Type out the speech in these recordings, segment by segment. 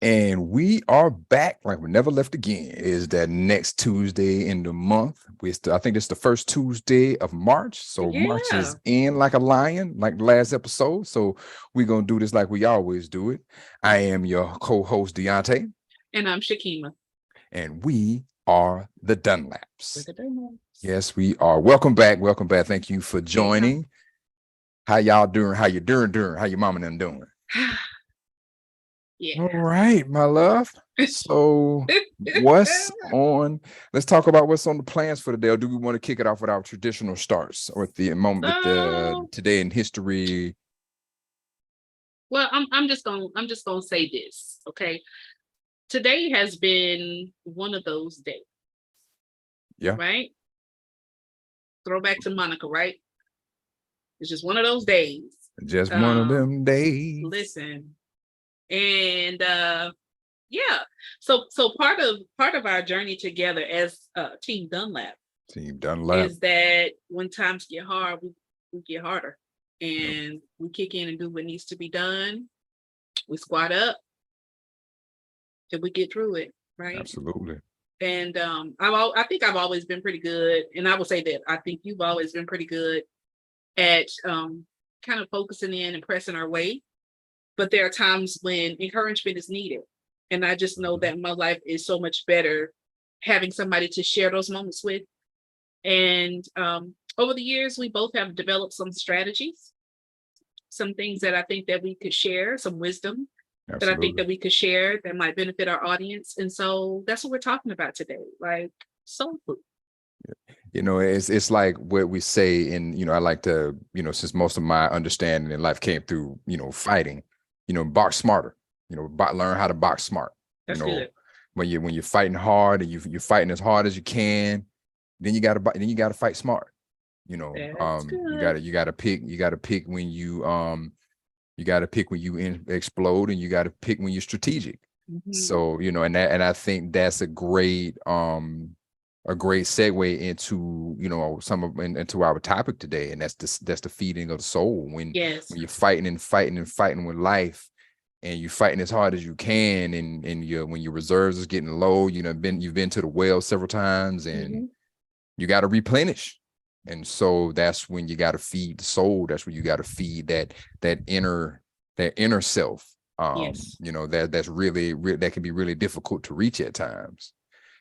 And we are back like we never left again. It is that next Tuesday in the month. I think it's the first Tuesday of March. So March Yeah. is in like a lion, like the last episode. So we're going to do this like we always do it. I am your co-host, Deante. And I'm Shekema. And we are the Dunlaps. With the Dunlaps. Yes, we are. Welcome back. Welcome back. Thank you for Hey, joining. How y'all doing? How you doing? How your mama and them doing? Yeah. All right, my love. So what's on? Let's talk about what's on the plans for the day. Or do we want to kick it off with our traditional starts or with the moment with the today in history? Well, I'm just gonna say this, okay? Today has been one of those days. Yeah. Right? Throwback to Monica, right? It's just one of those days. Just one of them days. Listen. And yeah. So part of our journey together as Team Dunlap is that when times get hard, we get harder. And we kick in and do what needs to be done. We squat up till we get through it, right? Absolutely. And I think I've always been pretty good, and I will say that I think you've always been pretty good at kind of focusing in and pressing our way. But there are times when encouragement is needed, and I just know that my life is so much better having somebody to share those moments with. And over the years, we both have developed some strategies, some things that I think that we could share, some wisdom that I think that we could share that might benefit our audience. And so that's what we're talking about today, like soul food. You know, it's like what we say in, I like to, since most of my understanding in life came through, fighting, box smarter, learn how to box smart. That's good. When you're fighting hard and you're fighting as hard as you can, then you gotta fight smart. You gotta pick when you explode, and you gotta pick when you're strategic. Mm-hmm. So, and I think that's a great segue into into our topic today, and that's the feeding of the soul. When you're fighting with life, and you're fighting as hard as you can, and when your reserves is getting low, you've been to the well several times, and you got to replenish. And so that's when you got to feed the soul. That's when you got to feed that inner self. That's really that can be really difficult to reach at times.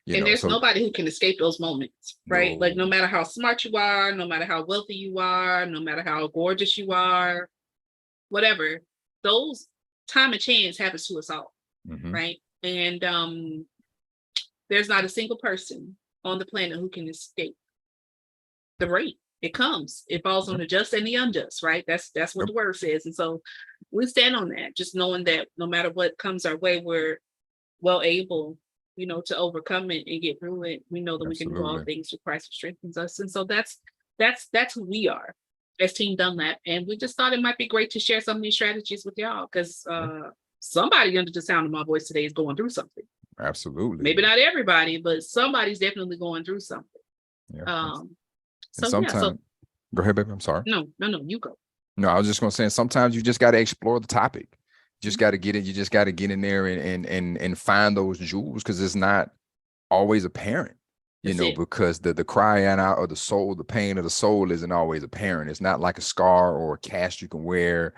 And there's nobody who can escape those moments, right? Like no matter how smart you are, no matter how wealthy you are, no matter how gorgeous you are, whatever, those time and chance happens to us all, right? And there's not a single person on the planet who can escape the rate. It comes. It falls on the just and the unjust, right? That's what the word says. And so we stand on that, just knowing that no matter what comes our way, we're well able, to overcome it and get through it. We know that we can do all things through Christ who strengthens us. And so that's who we are as Team Dunlap. And we just thought it might be great to share some of these strategies with y'all, because somebody under the sound of my voice today is going through something. Absolutely. Maybe not everybody, but somebody's definitely going through something. Yeah. Go ahead, baby. I'm sorry. No, you go. No, I was just gonna say, sometimes you just got to explore the topic. You just got to get it. You just got to get in there and find those jewels, because it's not always apparent, because the crying out of the soul, the pain of the soul isn't always apparent. It's not like a scar or a cast you can wear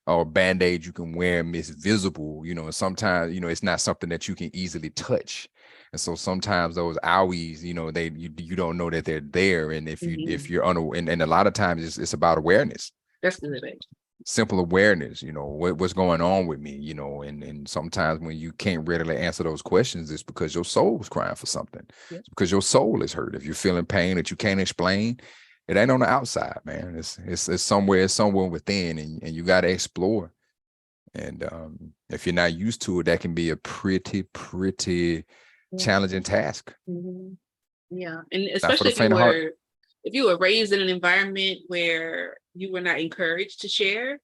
or a band-aid you can wear, and it's visible, and sometimes, it's not something that you can easily touch. And so sometimes those owies, you don't know that they're there. And if you're and a lot of times it's about awareness. That's good, baby. Simple awareness, what's going on with me, and sometimes when you can't readily answer those questions, it's because your soul is crying for something. It's because your soul is hurt. If you're feeling pain that you can't explain, it ain't on the outside, man. It's somewhere within, and you got to explore. And if you're not used to it, that can be a pretty challenging task. Yeah, and especially if you were raised in an environment where you were not encouraged to share,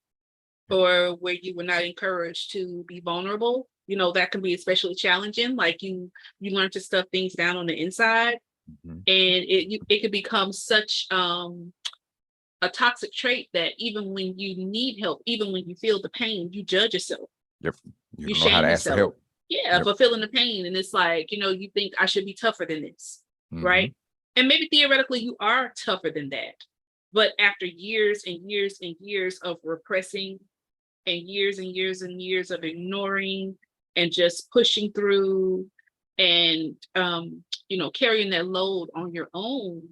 or where you were not encouraged to be vulnerable, that can be especially challenging. Like you learn to stuff things down on the inside, and it could become such a toxic trait that even when you need help, even when you feel the pain, you judge yourself. Yep. You shame yourself. Yeah, for feeling the pain. And it's like, you think I should be tougher than this, right? And maybe theoretically you are tougher than that. But after years and years and years of repressing and years and years and years of ignoring and just pushing through and, carrying that load on your own,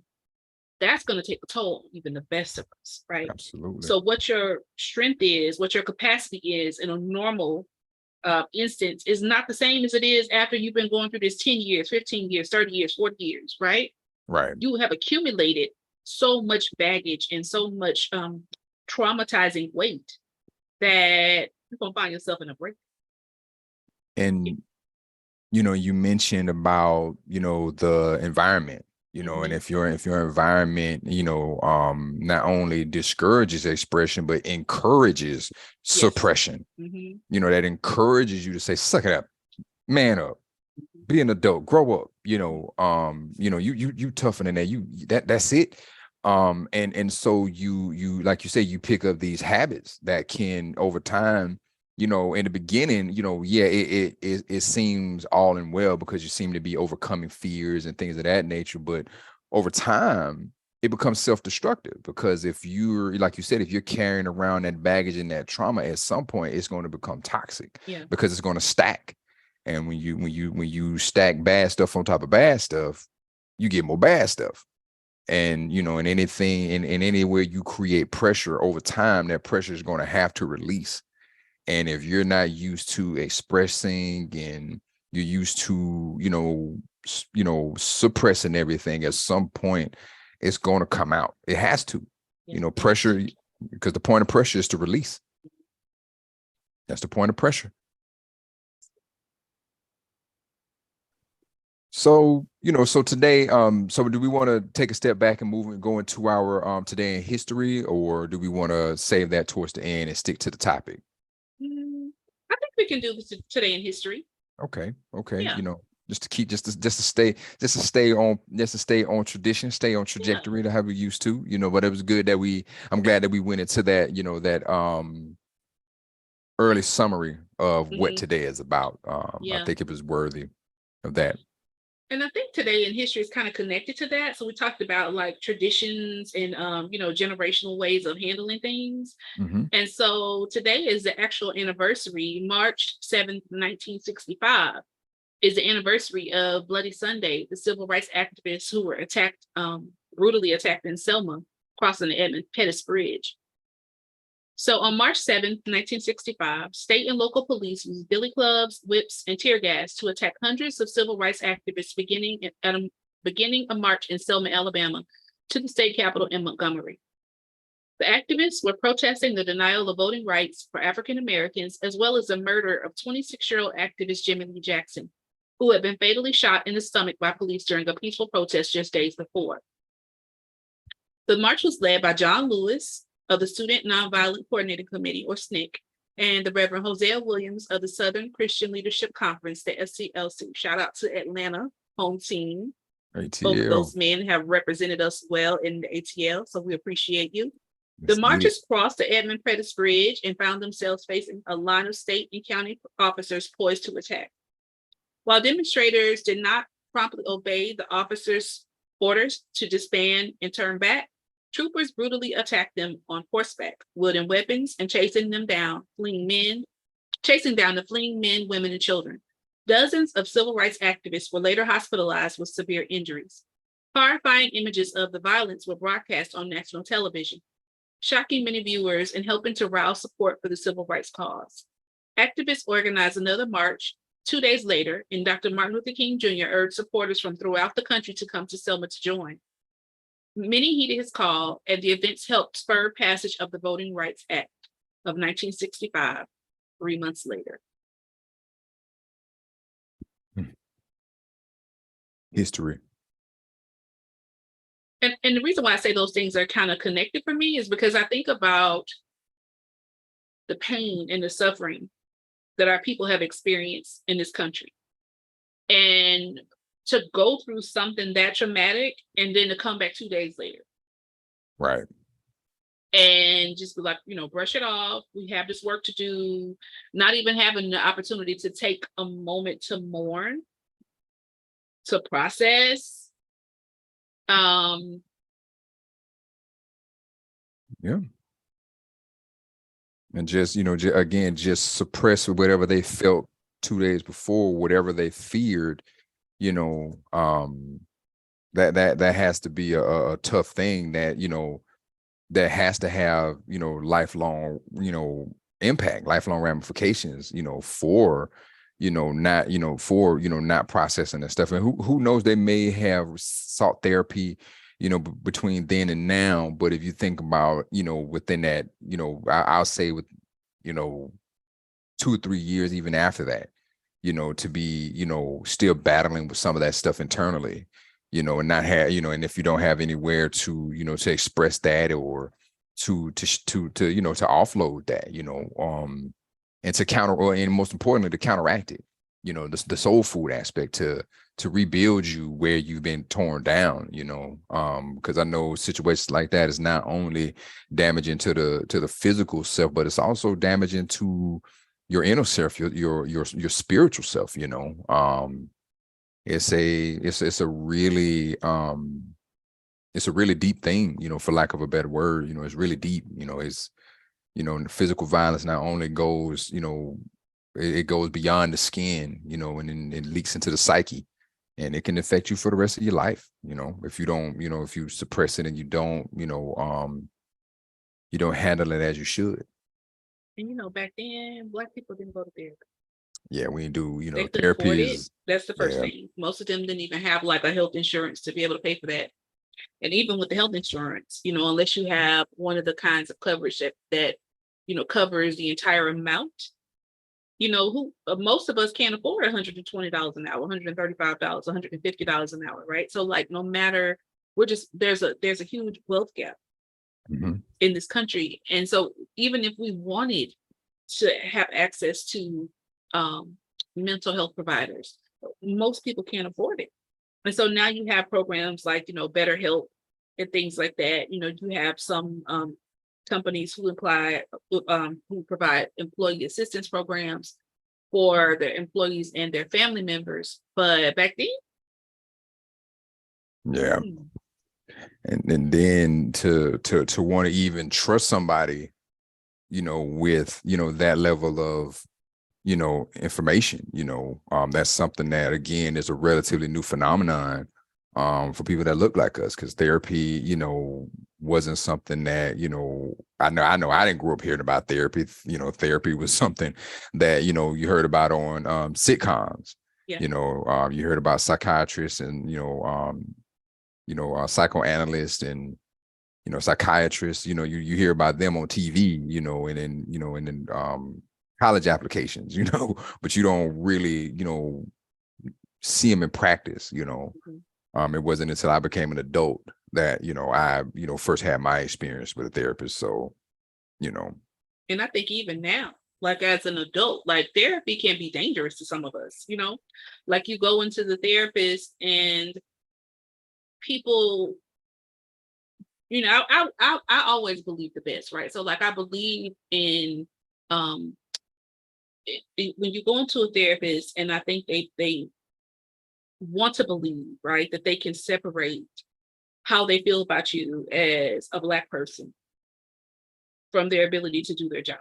that's going to take a toll on even the best of us, right? Absolutely. So what your strength is, what your capacity is in a normal instance is not the same as it is after you've been going through this 10 years, 15 years, 30 years, 40 years, right? Right. You have accumulated so much baggage and so much traumatizing weight that you're going to find yourself in a break. And, you mentioned about, the environment, and if your environment, not only discourages expression, but encourages suppression, that encourages you to say, suck it up, man up, be an adult, grow up, you tougher than that, that's it. And so you like you say, you pick up these habits that can over time, in the beginning, it seems all and well because you seem to be overcoming fears and things of that nature. But over time, it becomes self-destructive because if you're, like you said, if you're carrying around that baggage and that trauma, at some point it's going to become toxic because it's going to stack. And when you stack bad stuff on top of bad stuff, you get more bad stuff. And, in anything, in anywhere you create pressure over time, that pressure is going to have to release. And if you're not used to expressing and you're used to, suppressing everything, at some point, it's going to come out. It has to, pressure, because the point of pressure is to release. That's the point of pressure. So, so today, so do we want to take a step back and go into our today in history, or do we want to save that towards the end and stick to the topic? I think we can do this today in history. Okay. Yeah. Just to keep, just to stay on tradition, stay on trajectory to how we used to, but it was good that I'm glad that we went into that, that early summary of what today is about. I think it was worthy of that. And I think today in history is kind of connected to that. So we talked about like traditions and, generational ways of handling things. And so today is the actual anniversary. March 7th, 1965 is the anniversary of Bloody Sunday, the civil rights activists who were attacked, brutally attacked in Selma, crossing the Edmund Pettus Bridge. So on March 7th, 1965, state and local police used billy clubs, whips, and tear gas to attack hundreds of civil rights activists beginning a march in Selma, Alabama, to the state capitol in Montgomery. The activists were protesting the denial of voting rights for African Americans, as well as the murder of 26-year-old activist Jimmy Lee Jackson, who had been fatally shot in the stomach by police during a peaceful protest just days before. The march was led by John Lewis of the Student Nonviolent Coordinating Committee, or SNCC, and the Reverend Hosea Williams of the Southern Christian Leadership Conference, the SCLC. Shout out to Atlanta, home team. ATL. Both of those men have represented us well in the ATL, so we appreciate you. The marchers crossed the Edmund Pettus Bridge and found themselves facing a line of state and county officers poised to attack. While demonstrators did not promptly obey the officers' orders to disband and turn back, troopers brutally attacked them on horseback, wielding weapons and chasing down the fleeing men, women, and children. Dozens of civil rights activists were later hospitalized with severe injuries. Horrifying images of the violence were broadcast on national television, shocking many viewers and helping to rouse support for the civil rights cause. Activists organized another march 2 days later, and Dr. Martin Luther King Jr. urged supporters from throughout the country to come to Selma to join. Many heeded his call, and the events helped spur passage of the Voting Rights Act of 1965, 3 months later. History. And the reason why I say those things are kind of connected for me is because I think about the pain and the suffering that our people have experienced in this country. And to go through something that traumatic and then to come back 2 days later. Right. and just be like, brush it off. We have this work to do, not even having the opportunity to take a moment to mourn, to process. Yeah. And just, again, just suppress whatever they felt 2 days before, whatever they feared, that has to be a tough thing that, that has to have, lifelong, impact, lifelong ramifications, for, not, for, not processing and stuff. And who knows, they may have sought therapy, between then and now. But if you think about, within that, I'll say with, 2 or 3 years, even after that, to be, still battling with some of that stuff internally, and not have, and if you don't have anywhere to, to express that, or to offload that, and to counter, and most importantly, to counteract it, the soul food aspect, to rebuild you where you've been torn down, because I know situations like that is not only damaging to the physical self, but it's also damaging to your inner self, your spiritual self. It's a really deep thing, for lack of a better word. It's really deep. It's, physical violence not only goes, it goes beyond the skin, and then it leaks into the psyche, and it can affect you for the rest of your life, if you don't, if you suppress it, and you don't, you don't handle it as you should. And back then, Black people didn't go to therapy. Yeah, we do, They couldn't afford therapy it. is, That's the first yeah, thing. Most of them didn't even have like a health insurance to be able to pay for that. And even with the health insurance, unless you have one of the kinds of coverage that covers the entire amount, who most of us can't afford $120 an hour, $135, $150 an hour, right? So like, no matter, there's a huge wealth gap mhm. in this country. And so even if we wanted to have access to mental health providers, most people can't afford it. And so now you have programs like, Better Help and things like that. You have some companies who provide employee assistance programs for their employees and their family members. But back then, Yeah. And then to want to even trust somebody, with, that level of, information, that's something that, again, is a relatively new phenomenon, for people that look like us, because therapy, wasn't something that, I know I didn't grow up hearing about therapy. Therapy was something that, you heard about on, sitcoms. yeah. You heard about psychiatrists and, psychoanalysts and, psychiatrists. You hear about them on TV, and then college applications, but you don't really, see them in practice. It wasn't until I became an adult that, I, first had my experience with a therapist. So, And I think even now, like as an adult, like therapy can be dangerous to some of us, like you go into the therapist and people, I always believe the best, right? So like I believe in when you go into a therapist, and I think they want to believe, right, that they can separate how they feel about you as a Black person from their ability to do their job.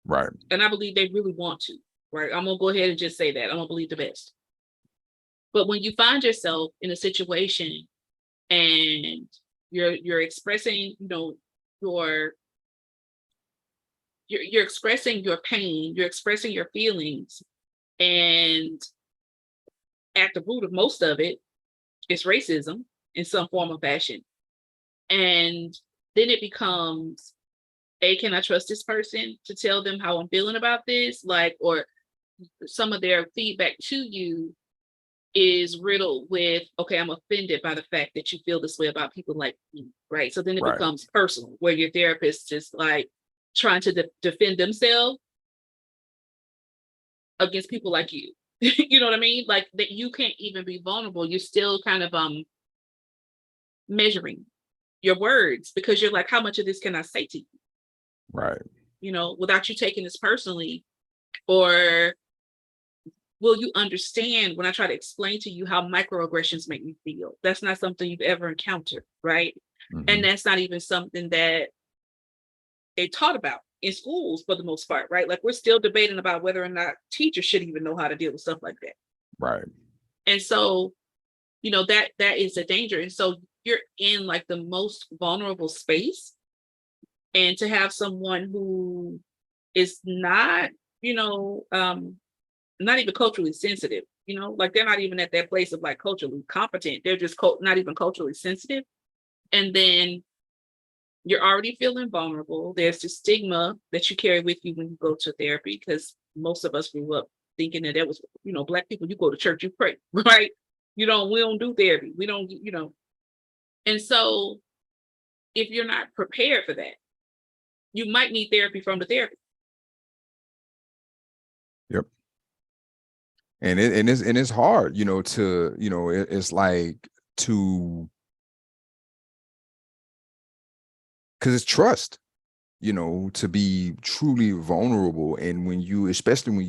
right. And I believe they really want to, right? I'm gonna go ahead and just say that. I'm gonna believe the best. But when you find yourself in a situation and you're expressing, your you're expressing your pain, you're expressing your feelings, and at the root of most of it is racism in some form or fashion. And then it becomes, can I trust this person to tell them how I'm feeling about this? Like, or some of their feedback to you is riddled with, okay, I'm offended by the fact that you feel this way about people like me, right? So then it Right. becomes personal, where your therapist is like trying to defend themselves against people like you. You know what I mean? Like that you can't even be vulnerable. You're still kind of measuring, your words, because you're like, how much of this can I say to you? Right. You know, without you taking this personally, or will you understand when I try to explain to you how microaggressions make me feel? That's not something you've ever encountered, right? And that's not even something that they taught about in schools for the most part, right? Like we're still debating about whether or not teachers should even know how to deal with stuff like that. Right. And so, you know, that is a danger. And so you're in like the most vulnerable space. And to have someone who is not, you know, not even culturally sensitive, you know, like they're not even at that place of like culturally competent. They're just not even culturally sensitive. And then you're already feeling vulnerable. There's the stigma that you carry with you when you go to therapy, because most of us grew up thinking that was, you know, Black people, you go to church, you pray, right? We don't do therapy. We don't, you know. And so if you're not prepared for that, you might need therapy from the therapist. Yep. And it's hard, you know, to, you know, it's like to, because it's trust, you know, to be truly vulnerable. And when you, especially when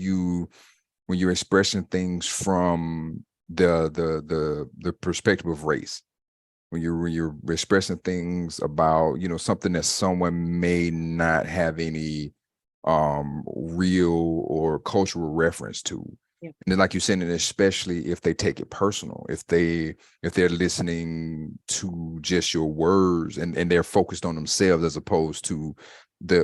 you're expressing things from the perspective of race, when you're expressing things about, you know, something that someone may not have any real or cultural reference to. Yeah. And then, like you said, and especially if they take it personal, if they're listening to just your words and they're focused on themselves as opposed to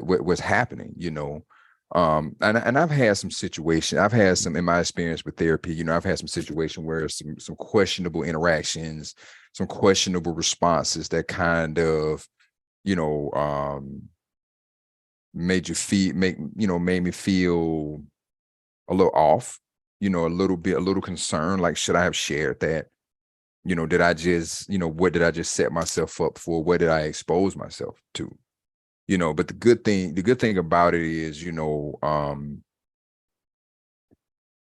what's happening, you know. And I've had some situations, I've had some, in my experience with therapy, you know, I've had some situation where some questionable interactions, some questionable responses that kind of, you know, made me feel a little off, you know, a little concerned, like, should I have shared that? You know, did I just, you know, what did I just set myself up for? What did I expose myself to? You know, but the good thing about it is, you know,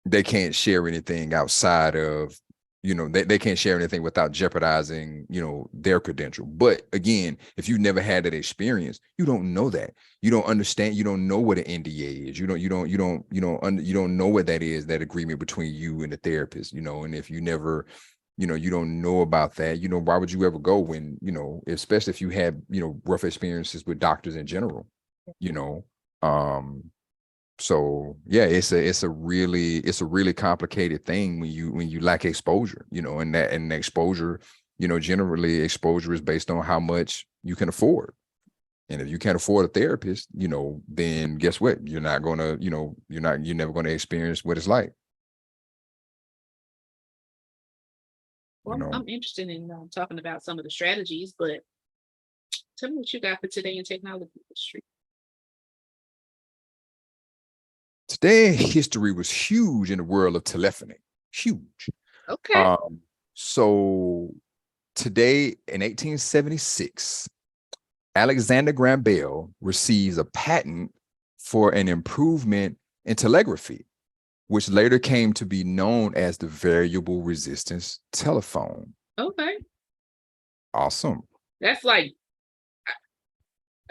they can't share anything outside of, you know, they can't share anything without jeopardizing, you know, their credential. But again, if you never had that experience, you don't know that. You don't understand, you don't know what an NDA is. You don't know what that is, that agreement between you and the therapist, you know. And if you never, you know, you don't know about that, you know, why would you ever go when, you know, especially if you had, you know, rough experiences with doctors in general, you know. So yeah, it's a really complicated thing when you lack exposure, you know, and exposure, you know, generally exposure is based on how much you can afford. And if you can't afford a therapist, you know, then guess what? You're not gonna, you know, you're never gonna experience what it's like. You Well, know, I'm interested in talking about some of the strategies, but tell me what you got for today in technology industry. today history was huge in the world of telephony. Huge. Okay. Um, so today in 1876, Alexander Graham Bell receives a patent for an improvement in telegraphy, which later came to be known as the variable resistance telephone. Okay. Awesome. That's like,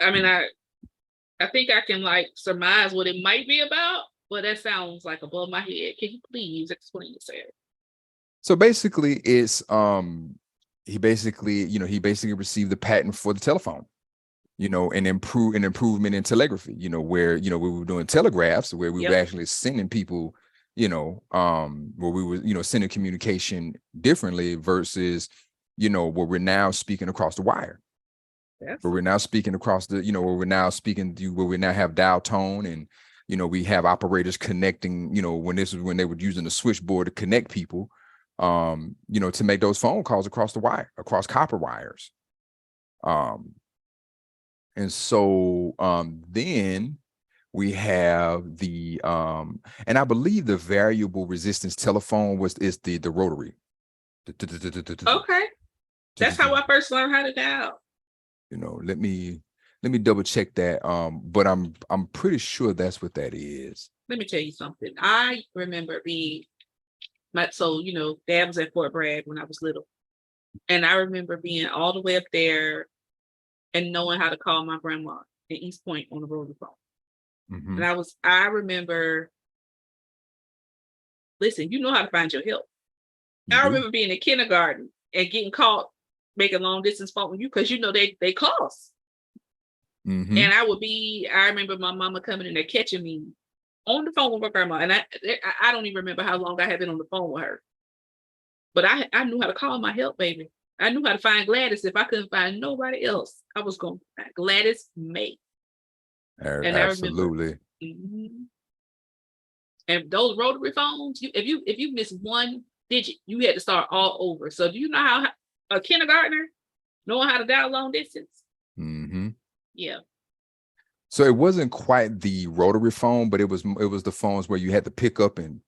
I mean, I think I can like surmise what it might be about, but that sounds like above my head. Can you please explain yourself? So basically it's he basically received the patent for the telephone, you know, an improvement in telegraphy, you know, where, you know, we were doing telegraphs where we were actually sending people, you know, where we were, you know, sending communication differently versus, you know, where we're now speaking across the wire. Where we're now speaking across the, you know, where we're now speaking to, where we now have dial tone, and, you know, we have operators connecting, you know, when they were using the switchboard to connect people, you know, to make those phone calls across the wire, across copper wires. And so then we have the and I believe the variable resistance telephone is the rotary. Okay. That's how I first learned how to dial. You know, let me double check that. But I'm pretty sure that's what that is. Let me tell you something. I remember being so, you know, Dad was at Fort Bragg when I was little. And I remember being all the way up there and knowing how to call my grandma in East Point on the rotary phone. Mm-hmm. And I remember, listen, you know how to find your help. I remember being in kindergarten and getting caught making long distance phone with you because you know they cost. Mm-hmm. And I remember my mama coming in there catching me on the phone with my grandma. And I don't even remember how long I had been on the phone with her. But I knew how to call my help, baby. I knew how to find Gladys. If I couldn't find nobody else, I was going to find Gladys May. And Absolutely. I remember, and those rotary phones, if you miss one digit, you had to start all over. So do you know how a kindergartner knowing how to dial long distance? Mm-hmm. Yeah. So it wasn't quite the rotary phone, but it was the phones where you had to pick up and.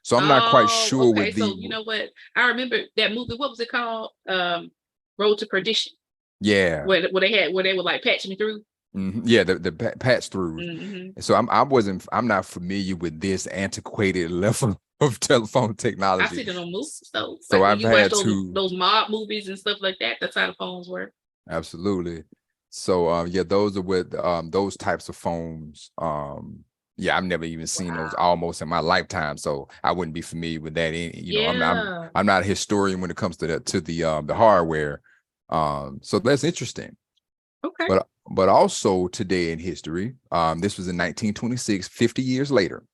So I'm not quite sure okay. with the. So you know what? I remember that movie. What was it called? Road to Perdition. Yeah. Where they were like patching me through. Mm-hmm. Yeah, the patch throughs. Mm-hmm. So I'm not familiar with this antiquated level of telephone technology. I see it on movies though. So like when I've you had watch those mob movies and stuff like that. That's how the phones were. Absolutely. So yeah, those are with those types of phones. Yeah, I've never even seen those almost in my lifetime, so I wouldn't be familiar with that. I'm not a historian when it comes to the hardware. So that's interesting. Okay. But also today in history, this was in 1926, 50 years later.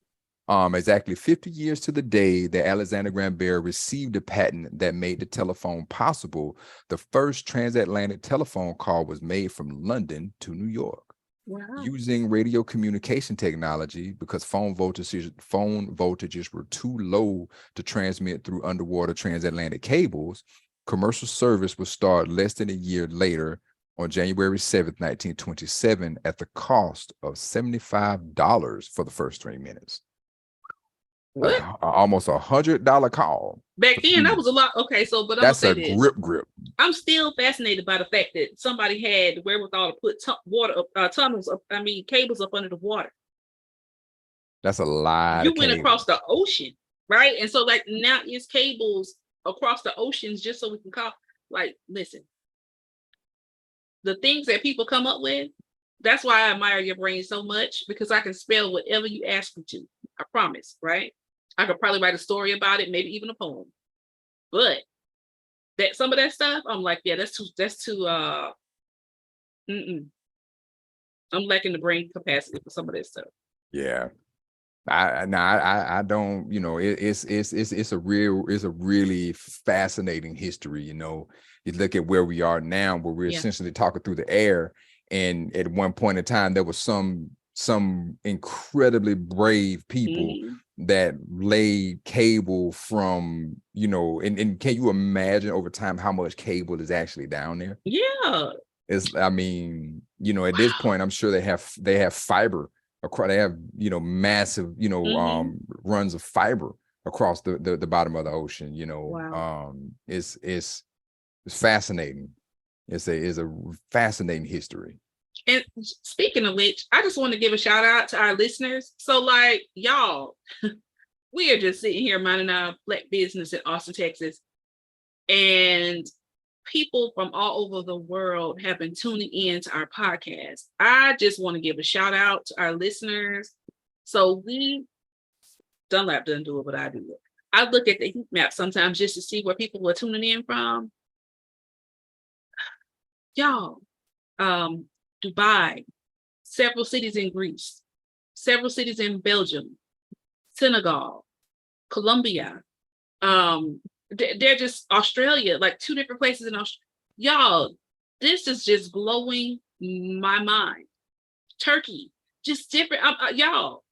Exactly 50 years to the day that Alexander Graham Bell received a patent that made the telephone possible. The first transatlantic telephone call was made from London to New York. Wow. Using radio communication technology because phone voltages were too low to transmit through underwater transatlantic cables. Commercial service would start less than a year later on January 7th, 1927, at the cost of $75 for the first 3 minutes. What? Almost $100 call. Back then, that was a lot. Okay, so but I'm that's gonna say a this. grip. I'm still fascinated by the fact that somebody had the wherewithal to put cables up under the water. That's a lot. You went across the ocean, right? And so like now it's cables across the oceans just so we can call. Like, listen, the things that people come up with. That's why I admire your brain so much because I can spell whatever you ask me to. I promise, right? I could probably write a story about it, maybe even a poem. But that some of that stuff, I'm like, yeah, that's too I'm lacking the brain capacity for some of that stuff. Yeah. I don't, it's a really fascinating history. You look at where we are now, where we're essentially talking through the air. And at one point in time, there was some incredibly brave people that laid cable from, and can you imagine over time how much cable is actually down there? Yeah. At this point, I'm sure they have fiber across. They have, massive, runs of fiber across the bottom of the ocean. Wow. It's fascinating. It's a fascinating history. And speaking of which, I just want to give a shout out to our listeners. So like y'all, we are just sitting here minding our Black business in Austin, Texas. And people from all over the world have been tuning in to our podcast. I just want to give a shout out to our listeners. So Dunlap doesn't do it, but I do it. I look at the heat map sometimes just to see where people are tuning in from. Y'all, Dubai, several cities in Greece, several cities in Belgium, Senegal, Colombia. They're just Australia, like 2 different places in Australia. Y'all, this is just blowing my mind. Turkey, just different. Y'all,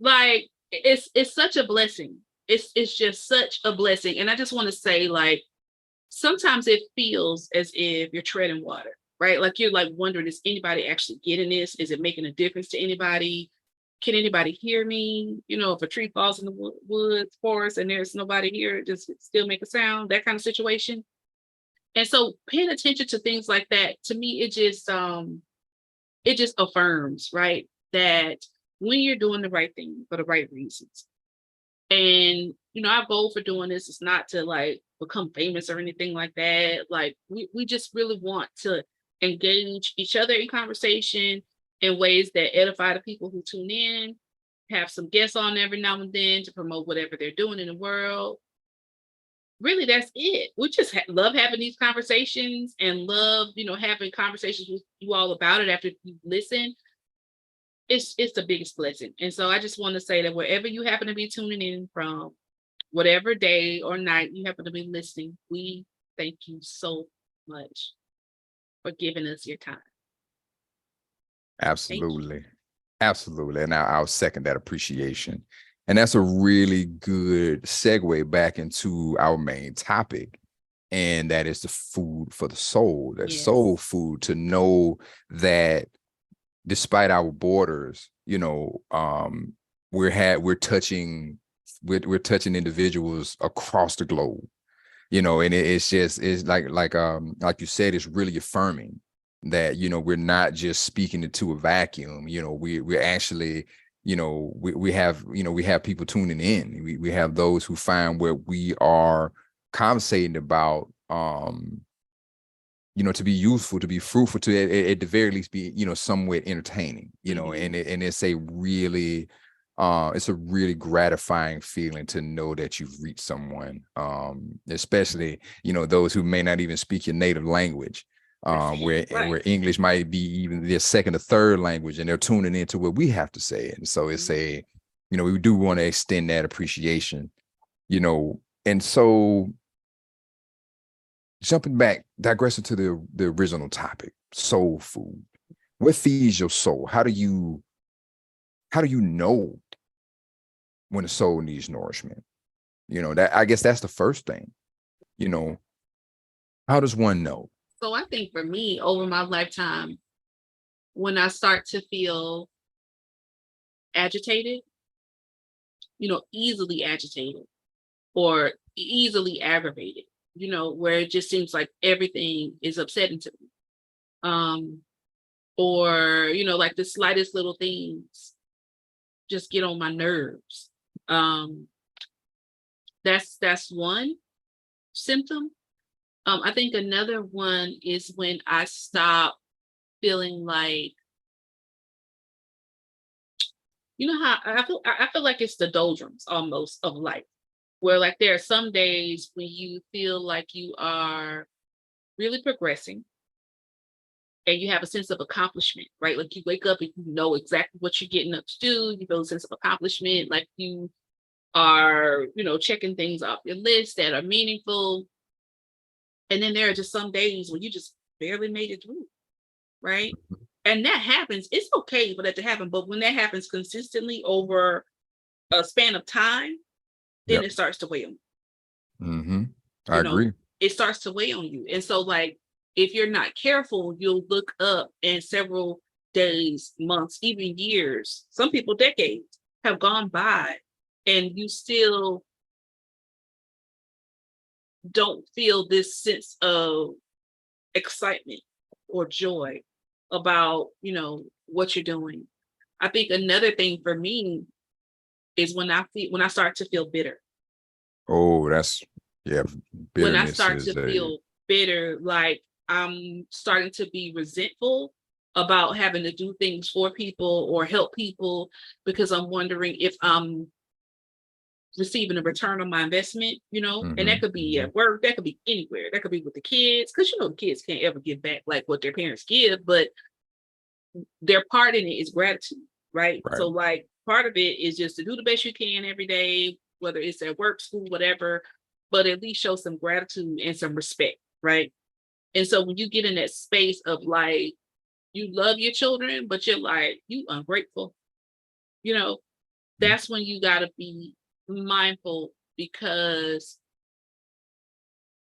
like it's such a blessing. It's just such a blessing. And I just want to say, like, sometimes it feels as if you're treading water, right? Like you're like wondering, is anybody actually getting this? Is it making a difference to anybody? Can anybody hear me? If a tree falls in the woods, forest, and there's nobody here, does it still make a sound? That kind of situation. And so paying attention to things like that, to me, it just affirms, right? That when you're doing the right thing for the right reasons. And, our goal for doing this is not to like become famous or anything like that. Like we just really want to engage each other in conversation in ways that edify the people who tune in, have some guests on every now and then to promote whatever they're doing in the world. Really, that's it. We just love having these conversations and love, having conversations with you all about it after you listen. It's the biggest blessing. And so I just want to say that wherever you happen to be tuning in from, whatever day or night you happen to be listening, we thank you so much for giving us your time. Absolutely. Absolutely. And I'll second that appreciation. And that's a really good segue back into our main topic. And that is the food for the soul, that soul food, to know that despite our borders, we're touching individuals across the globe, and it's like you said, it's really affirming that, we're not just speaking into a vacuum. We're actually, we have people tuning in. We have those who find what we are conversating about, to be useful, to be fruitful, to at the very least be, somewhat entertaining, and it's a really gratifying feeling to know that you've reached someone, especially, those who may not even speak your native language, where English might be even their second or third language, and they're tuning into what we have to say. And so it's we do want to extend that appreciation, and so jumping back, digressing to the original topic, soul food. What feeds your soul? How do you know when the soul needs nourishment? That, I guess that's the first thing. How does one know? So I think for me, over my lifetime, when I start to feel agitated, easily agitated or easily aggravated, where it just seems like everything is upsetting to me. Or, like the slightest little things just get on my nerves. That's one symptom. I think another one is when I stop feeling like, how I feel like it's the doldrums almost of life, where like there are some days when you feel like you are really progressing and you have a sense of accomplishment, right? Like you wake up and you know exactly what you're getting up to do. You feel a sense of accomplishment, like you are, checking things off your list that are meaningful. And then there are just some days when you just barely made it through, right? And that happens. It's okay for that to happen. But when that happens consistently over a span of time, then it starts to weigh on you. I agree. It starts to weigh on you. And so, like, if you're not careful, you'll look up and several days, months, even years, some people decades have gone by, and you still don't feel this sense of excitement or joy about, what you're doing. I think another thing for me is when I start to feel bitter. Oh, that's bitterness. When I start to feel bitter, like I'm starting to be resentful about having to do things for people or help people because I'm wondering if I'm receiving a return on my investment, and that could be at work, that could be anywhere, that could be with the kids, because the kids can't ever give back like what their parents give, but their part in it is gratitude, right? So like part of it is just to do the best you can every day, whether it's at work, school, whatever, but at least show some gratitude and some respect, right? And so when you get in that space of like, you love your children, but you're like, you ungrateful, that's when you got to be mindful, because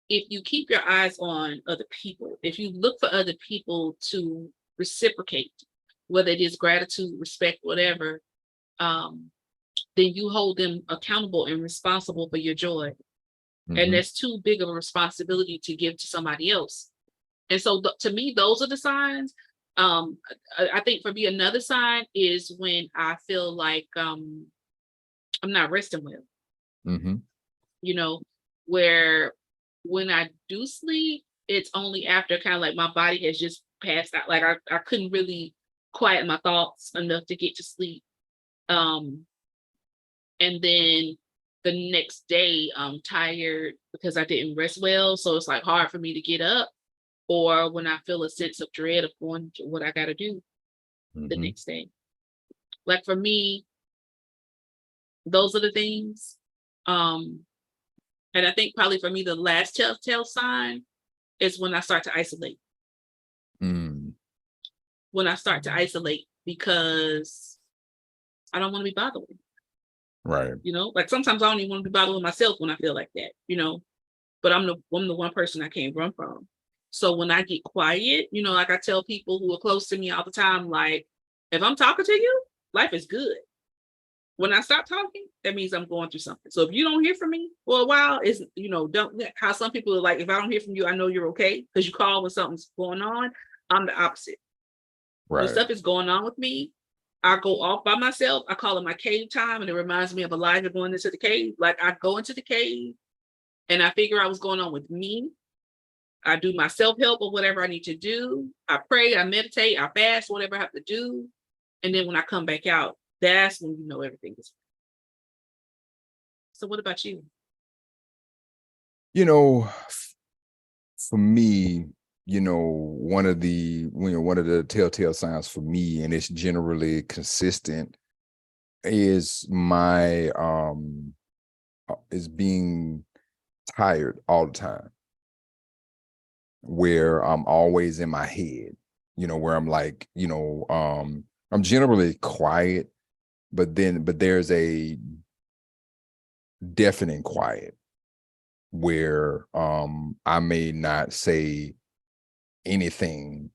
if you keep your eyes on other people, if you look for other people to reciprocate, whether it is gratitude, respect, whatever, then you hold them accountable and responsible for your joy. And that's too big of a responsibility to give to somebody else. And so to me, those are the signs. I think for me, another sign is when I feel like I'm not resting well. Where when I do sleep, it's only after kind of like my body has just passed out. Like I couldn't really quiet my thoughts enough to get to sleep. And then the next day I'm tired because I didn't rest well. So it's like hard for me to get up, or when I feel a sense of dread of going to what I got to do the next day. Like for me, those are the things. And I think probably for me, the last telltale sign is when I start to isolate. When I start to isolate because I don't want to be bothered with. Right. You know, like sometimes I don't even want to be bothered with myself when I feel like that, you know, but I'm the one person I can't run from. So when I get quiet, you know, like I tell people who are close to me all the time, like, if I'm talking to you, life is good. When I stop talking, that means I'm going through something. So if you don't hear from me for a while, is, you know, don't, how some people are like, if I don't hear from you, I know you're okay because you call when something's going on. I'm the opposite. Right. When stuff is going on with me, I go off by myself. I call it my cave time, and it reminds me of Elijah going into the cave. Like I go into the cave and I figure out what's going on with me. I do my self-help or whatever I need to do. I pray, I meditate, I fast, whatever I have to do. And then when I come back out, that's when you know everything is. So what about you? You know, for me, you know, one of the telltale signs for me, and it's generally consistent, is my is being tired all the time, where I'm always in my head, you know, where I'm like, you know, I'm generally quiet, but there's a deafening quiet where I may not say anything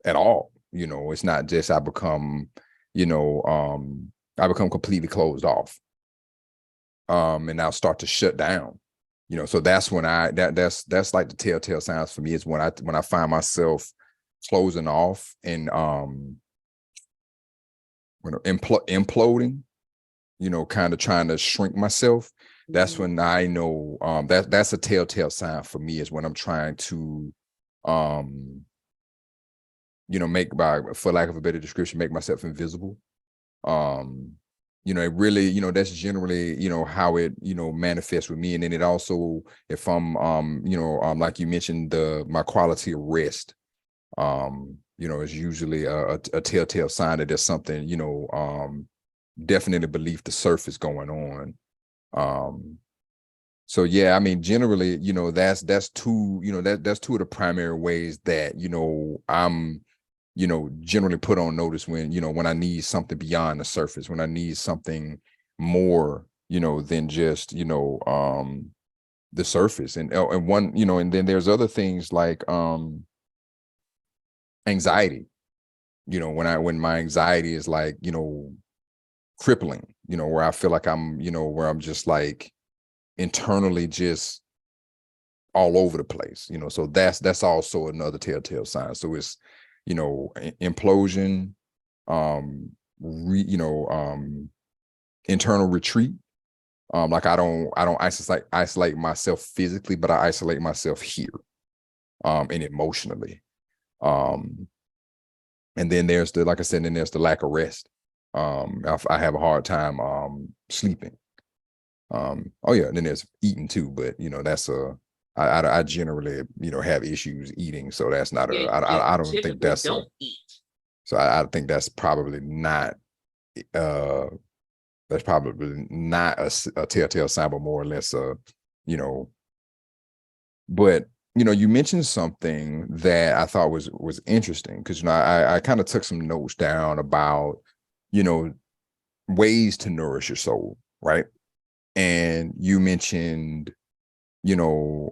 at all. You know, it's not just I become completely closed off. And I'll start to shut down. You know, so that's when that's like the telltale signs for me, is when I find myself closing off and when imploding, you know, kind of trying to shrink myself. That's when I know that's a telltale sign for me, is when I'm trying to you know, for lack of a better description, make myself invisible. You know, it really, you know, that's generally, you know, how it, you know, manifests with me. And then it also, if I'm you know, like you mentioned, my quality of rest, you know, is usually a telltale sign that there's something, you know, definitely beneath the surface going on. So yeah, I mean, generally, you know, that's two, you know, that's two of the primary ways that, you know, I'm, you know, generally put on notice when, you know, when I need something beyond the surface, when I need something more, you know, than just, you know, the surface. And one, you know, and then there's other things like anxiety, you know, when my anxiety is like, you know, crippling, you know, where I feel like I'm, you know, where I'm just like internally just all over the place, you know. So that's also another telltale sign. So it's, you know, implosion, you know, internal retreat. Like I don't isolate myself physically, but I isolate myself here, and emotionally. And then there's like I said, then there's the lack of rest. I have a hard time sleeping. Oh yeah, and then there's eating too, but you know, I generally, you know, have issues eating, so that's not I don't think that's eat. So I think that's probably not a telltale sign, but more or less you know. But you know, you mentioned something that I thought was interesting, because you know, I kind of took some notes down about, you know, ways to nourish your soul, right? And you mentioned, you know,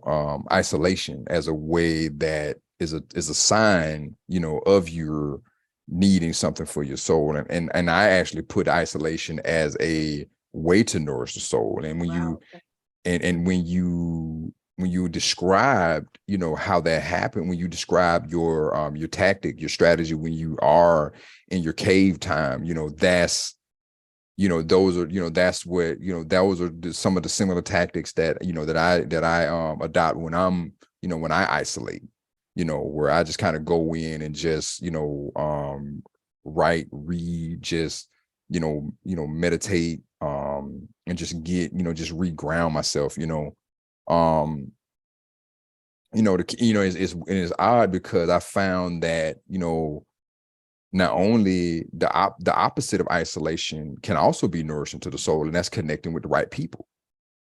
isolation as a way that is a sign, you know, of your needing something for your soul. And I actually put isolation as a way to nourish the soul. And when you described, you know, how that happened, when you described your tactic, your strategy, when you are in your cave time, you know, that's, those are, that's what, those are some of the similar tactics that, that I adopt when I'm, when I isolate, where I just kind of go in and just, write, read, just, meditate, and just get, just reground myself, um, it's odd because I found that, not only the opposite of isolation can also be nourishing to the soul, and that's connecting with the right people.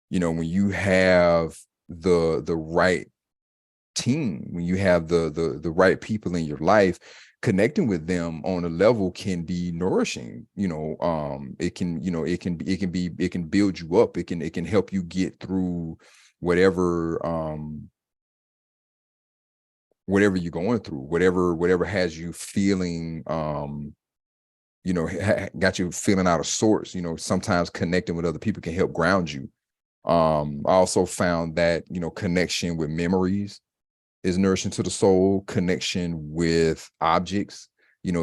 When you have the right team, when you have the right people in your life, connecting with them on a level can be nourishing. It can, it can build you up. It can help you get through whatever whatever you're going through, whatever has you feeling, got you feeling out of sorts. Sometimes connecting with other people can help ground you. I also found that, connection with memories is nourishing to the soul, connection with objects,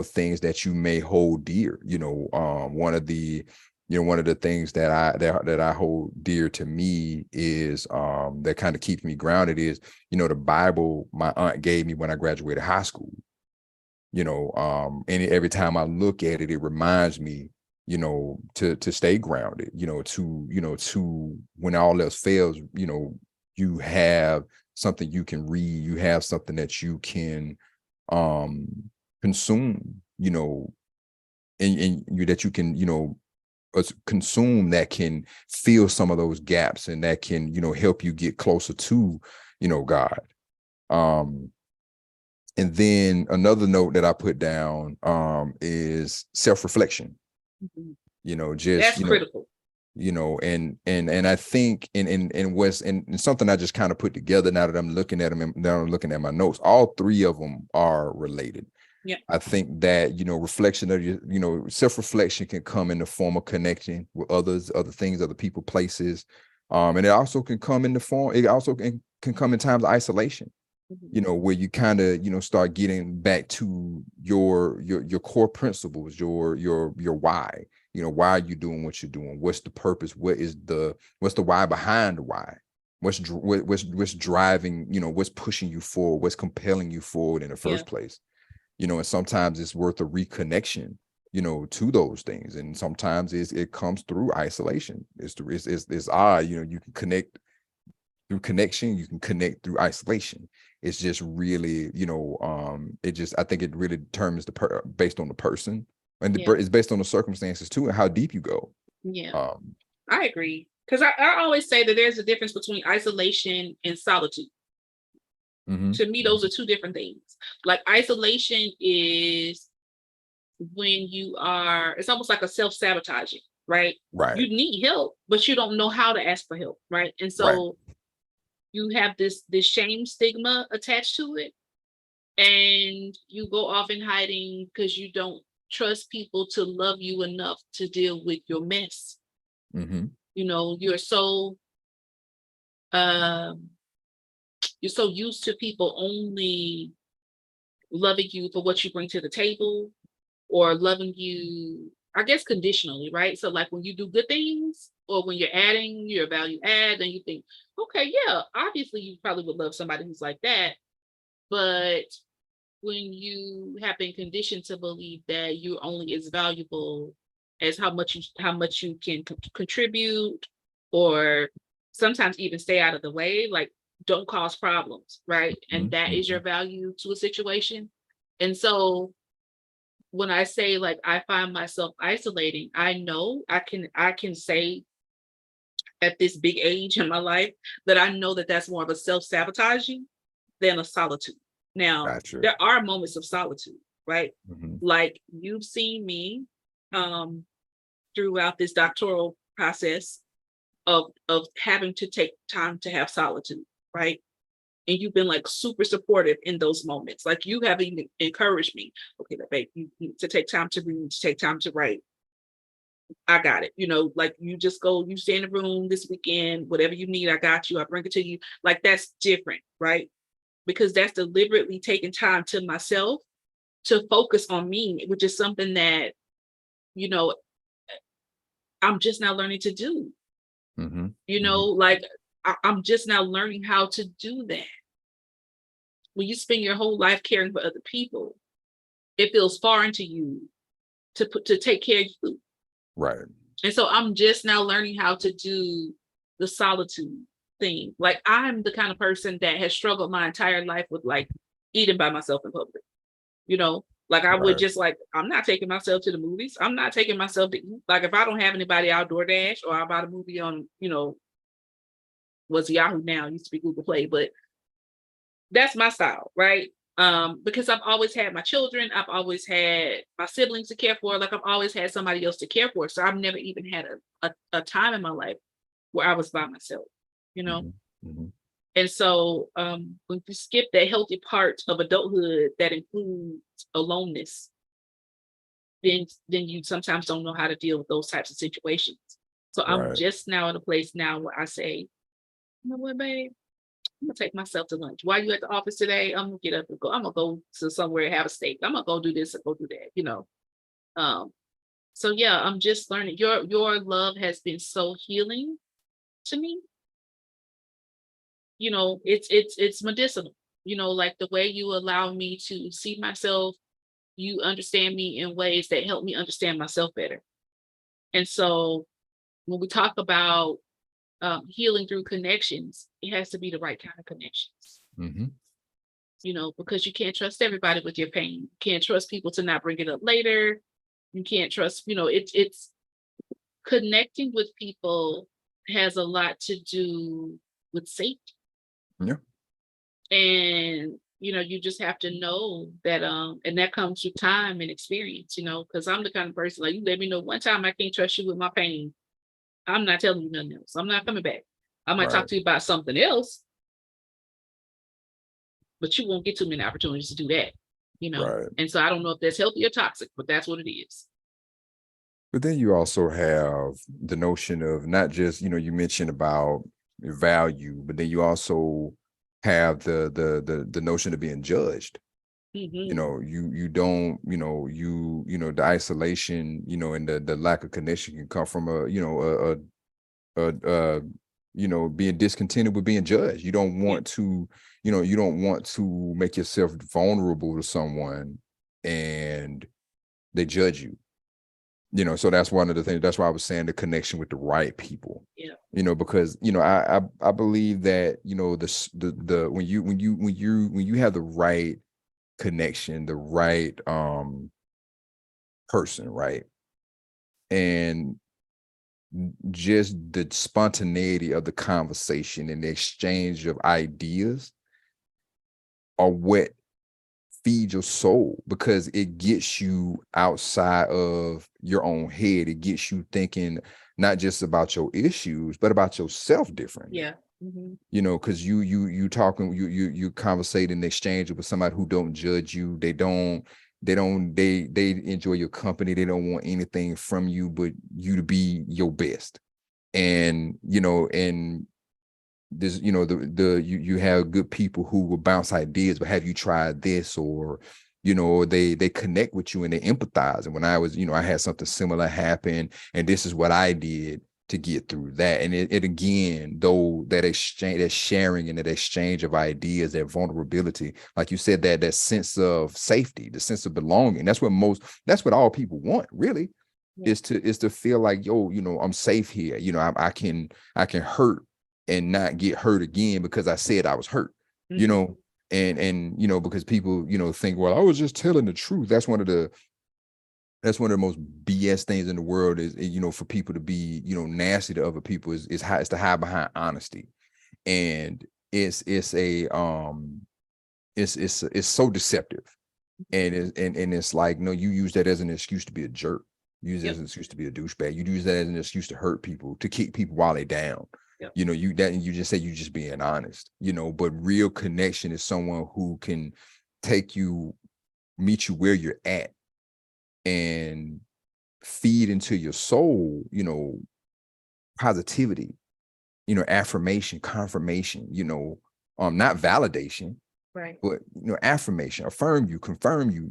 things that you may hold dear. One of the things that I hold dear to me is, that kind of keeps me grounded is, the Bible my aunt gave me when I graduated high school. And every time I look at it, it reminds me, to stay grounded, to when all else fails, you have something you can read, you have something that you can consume, and you that you can, consume, that can fill some of those gaps, and that can, help you get closer to, God. And then another note that I put down is self-reflection. Just, that's critical. And I think and something I just kind of put together now that I'm looking at them, now I'm looking at my notes, all three of them are related. Yeah. I think that, reflection of your, self-reflection can come in the form of connecting with others, other things, other people, places. And it also can come in the form, it also can come in times of isolation, where you kind of, start getting back to your core principles, your why. Why are you doing what you're doing? What's the purpose? What's the why behind the why? What's driving, what's pushing you forward? What's compelling you forward in the first place? And sometimes it's worth a reconnection, to those things. And sometimes it comes through isolation. It's odd, you can connect through connection, you can connect through isolation. It's just really, I think it really determines based on the person, and it's based on the circumstances too, and how deep you go. Yeah. I agree. Because I always say that there's a difference between isolation and solitude. Mm-hmm. To me, those are two different things. Like isolation is when it's almost like a self-sabotaging, right? Right. You need help, but you don't know how to ask for help, right? And so you have this shame stigma attached to it, and you go off in hiding because you don't trust people to love you enough to deal with your mess. Mm-hmm. You're so used to people only loving you for what you bring to the table, or loving you, I guess, conditionally, right? So like when you do good things, or when you're adding your value add, then you think, okay, yeah, obviously you probably would love somebody who's like that. But when you have been conditioned to believe that you're only as valuable as how much you can contribute, or sometimes even stay out of the way, like don't cause problems, right? And that is your value to a situation. And so when I say like I find myself isolating, I know I can say at this big age in my life that I know that that's more of a self-sabotaging than a solitude. Now, Gotcha. there are moments of solitude, right? Mm-hmm. Like you've seen me throughout this doctoral process of having to take time to have solitude, right? And you've been like super supportive in those moments. Like you have even encouraged me. Okay, babe, you need to take time to read, to take time to write. I got it. Like you just go, you stay in the room this weekend, whatever you need, I got you. I bring it to you. Like that's different, right? Because that's deliberately taking time to myself to focus on me, which is something that, you know, I'm just now learning to do. Mm-hmm. You know, like I'm just now learning how to do that. When you spend your whole life caring for other people, it feels foreign to you to take care of you. Right. And so I'm just now learning how to do the solitude thing. Like I'm the kind of person that has struggled my entire life with like eating by myself in public. You know, like I would Right. just like, I'm not taking myself to the movies. I'm not taking myself to eat. Like if I don't have anybody, I'll DoorDash or I'll buy a movie on, you know, was Yahoo now, used to be Google Play, but that's my style, right? Because I've always had my children, I've always had my siblings to care for, like I've always had somebody else to care for. So I've never even had a time in my life where I was by myself, you know? Mm-hmm. Mm-hmm. And so when you skip that healthy part of adulthood that includes aloneness, then you sometimes don't know how to deal with those types of situations. So I'm Right. just now in a place now where I say, you know what, babe? I'm gonna take myself to lunch. While you at the office today, I'm gonna get up and go. I'm gonna go to somewhere and have a steak. I'm gonna go do this and go do that, you know. Um, so yeah, I'm just learning. Your love has been so healing to me. You know, it's medicinal. You know, like the way you allow me to see myself, you understand me in ways that help me understand myself better. And so when we talk about healing through connections, it has to be the right kind of connections. Mm-hmm. You know, because you can't trust everybody with your pain. You can't trust people to not bring it up later. You can't trust, you know, it's connecting with people has a lot to do with safety. Yeah. And you know, you just have to know that and that comes through time and experience, you know, because I'm the kind of person like you let me know one time I can't trust you with my pain. I'm not telling you nothing else. I'm not coming back. I might talk Right. to you about something else, but you won't get too many opportunities to do that, you know. Right. And so I don't know if that's healthy or toxic, but that's what it is. But then you also have the notion of not just, you mentioned about value, but then you also have the notion of being judged. Mm-hmm. You don't, the isolation, and the lack of connection can come from being discontented with being judged. You don't Yeah. want to, you don't want to make yourself vulnerable to someone and they judge you. So that's one of the things. That's why I was saying the connection with the right people. Yeah. Because I believe that the when you have the right connection, the right person, right, and just the spontaneity of the conversation and the exchange of ideas are what feed your soul, because it gets you outside of your own head. It gets you thinking not just about your issues, but about yourself differently. Yeah. Mm-hmm. Because you talking, you conversating, exchanging with somebody who don't judge you. They enjoy your company. They don't want anything from you but you to be your best. And and this, you have good people who will bounce ideas, but have you tried this? Or they connect with you and they empathize. And when I was, I had something similar happen, and this is what I did to get through that. And it again, though, that exchange, that sharing, and that exchange of ideas, that vulnerability, like you said, that sense of safety, the sense of belonging, that's what all people want, really. Yeah. Is to feel like, yo, I'm safe here. I can hurt and not get hurt again because I said I was hurt. Mm-hmm. And because people think, well, I was just telling the truth. That's one of the most BS things in the world, is for people to be nasty to other people, is to hide behind honesty. And it's so deceptive. And it's like, no, you use that as an excuse to be a jerk. Use it Yep. as an excuse to be a douchebag. You use that as an excuse to hurt people, to kick people while they down. Yep. You just say you just being honest. But real connection is someone who can meet you where you're at, and feed into your soul, positivity, affirmation, confirmation, not validation, Right. but affirmation, affirm you, confirm you,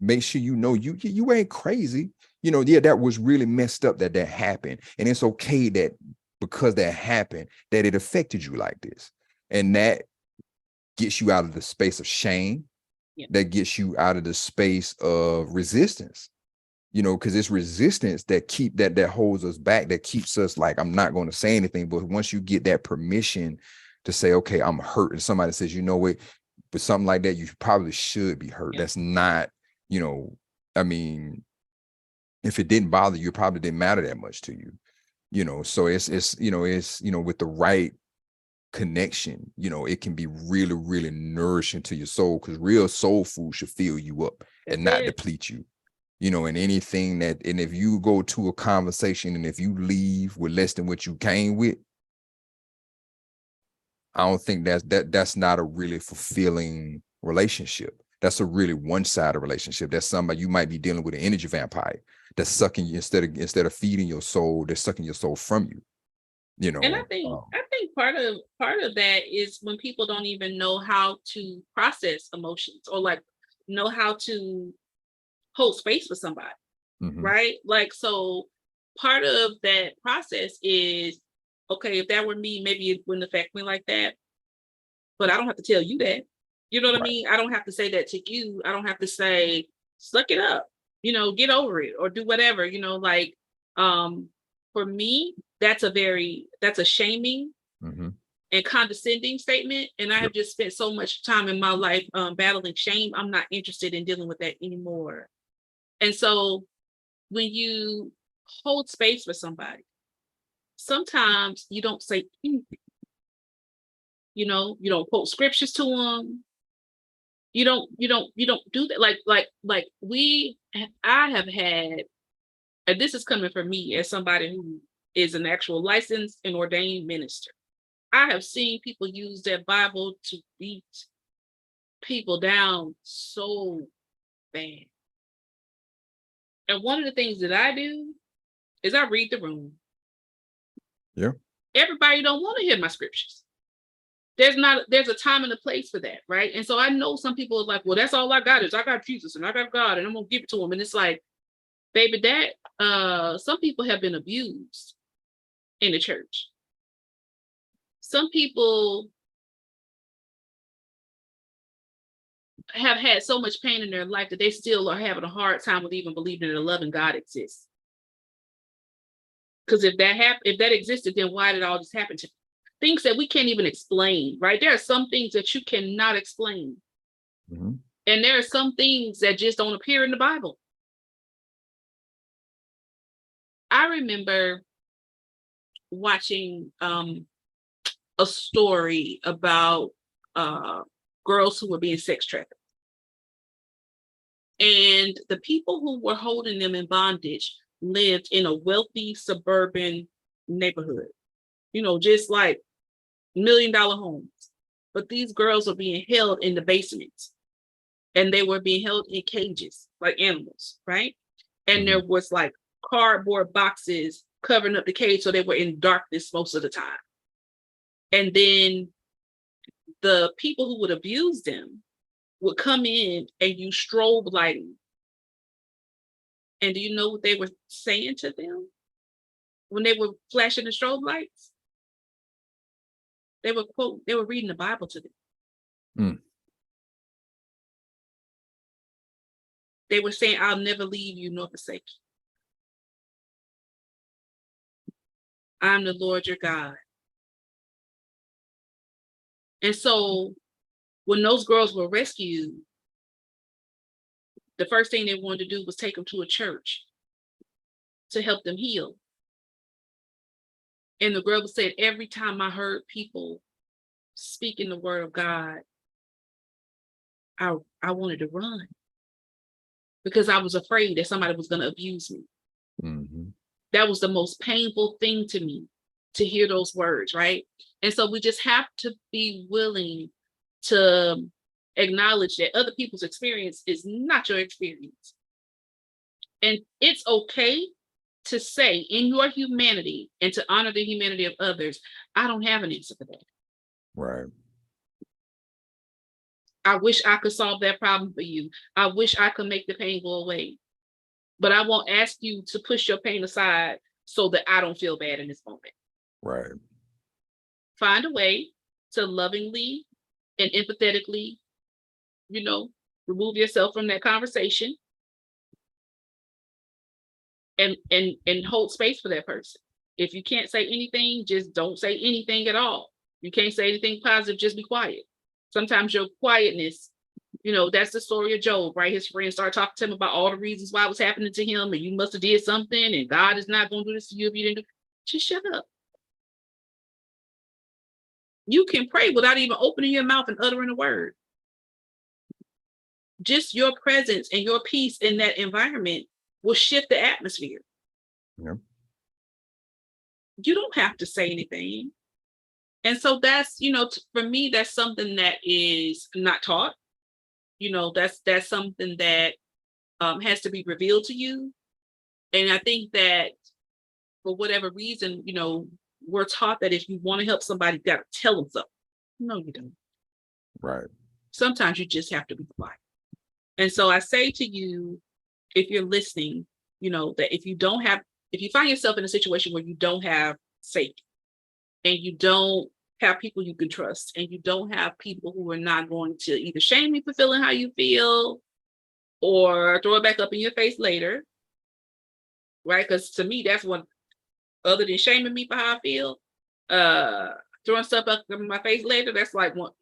make sure you ain't crazy. yeah, that was really messed up that happened. And it's okay that because that happened, that it affected you like this. And that gets you out of the space of shame. Yeah. That gets you out of the space of resistance, because it's resistance that holds us back, that keeps us like, I'm not going to say anything. But once you get that permission to say, okay, I'm hurt, and somebody says, you know what, but something like that, you probably should be hurt. That's not, I mean, if it didn't bother you, it probably didn't matter that much to you, so it's with the right connection, it can be really, really nourishing to your soul, because real soul food should fill you up and not deplete you, and anything and if you go to a conversation and if you leave with less than what you came with, I don't think that's not a really fulfilling relationship. That's a really one-sided relationship. That's somebody, you might be dealing with an energy vampire that's sucking you instead of feeding your soul, they're sucking your soul from you. And I think part of that is when people don't even know how to process emotions, or like know how to hold space for somebody, right? Like, so part of that process is, okay, if that were me, maybe it wouldn't affect me like that, but I don't have to tell you that. You know what I mean? I don't have to say that to you. I don't have to say, suck it up, get over it, or do whatever, like, for me, that's a shaming and condescending statement. And I have just spent so much time in my life battling shame. I'm not interested in dealing with that anymore. And so when you hold space for somebody, sometimes you don't say anything. You don't quote scriptures to them. You don't do that. I have had, and this is coming from me as somebody who is an actual licensed and ordained minister. I have seen people use that Bible to beat people down so bad. And one of the things that I do is I read the room. Yeah. Everybody don't want to hear my scriptures. There's a time and a place for that, right? And so I know some people are like, well, that's all I got is I got Jesus and I got God and I'm gonna give it to him. And it's like, baby, that some people have been abused in the church. Some people have had so much pain in their life that they still are having a hard time with even believing that a loving God exists. Because if that existed, then why did all this happen to me? Things that we can't even explain, right? There are some things that you cannot explain. And there are some things that just don't appear in the Bible. I remember watching a story about girls who were being sex trafficked. And the people who were holding them in bondage lived in a wealthy suburban neighborhood, just like $1 million homes. But these girls are being held in the basements, and they were being held in cages like animals, right? And there was like cardboard boxes covering up the cage, so they were in darkness most of the time. And then the people who would abuse them would come in and use strobe lighting. And do you know what they were saying to them when they were flashing the strobe lights? They were reading the Bible to them. They were saying, I'll never leave you nor forsake you. I'm the Lord your God. And so when those girls were rescued, the first thing they wanted to do was take them to a church to help them heal. And the girl said, every time I heard people speaking the word of God, I wanted to run because I was afraid that somebody was going to abuse me. That was the most painful thing to me, to hear those words, right? And so we just have to be willing to acknowledge that other people's experience is not your experience. And it's okay to say in your humanity and to honor the humanity of others, I don't have an answer for that. Right. I wish I could solve that problem for you. I wish I could make the pain go away. but I won't ask you to push your pain aside so that I don't feel bad in this moment. Right. Find a way to lovingly and empathetically, remove yourself from that conversation and hold space for that person. If you can't say anything, just don't say anything at all. You can't say anything positive, just be quiet. Sometimes your quietness, that's the story of Job, right? His friends started talking to him about all the reasons why it was happening to him, and you must have did something, and God is not going to do this to you if you didn't do. Just shut up. You can pray without even opening your mouth and uttering a word. Just your presence and your peace in that environment will shift the atmosphere. Yep. You don't have to say anything. And so that's, for me, that's something that is not taught. That's something that has to be revealed to you. And I think that for whatever reason, we're taught that if you want to help somebody, you got to tell them something. No, you don't. Right. Sometimes you just have to be quiet. And so I say to you, if you're listening, that if you find yourself in a situation where you don't have safety and you don't have people you can trust and you don't have people who are not going to either shame you for feeling how you feel or throw it back up in your face later, right? Because to me, that's one, other than shaming me for how I feel, throwing stuff up in my face later, that's like one.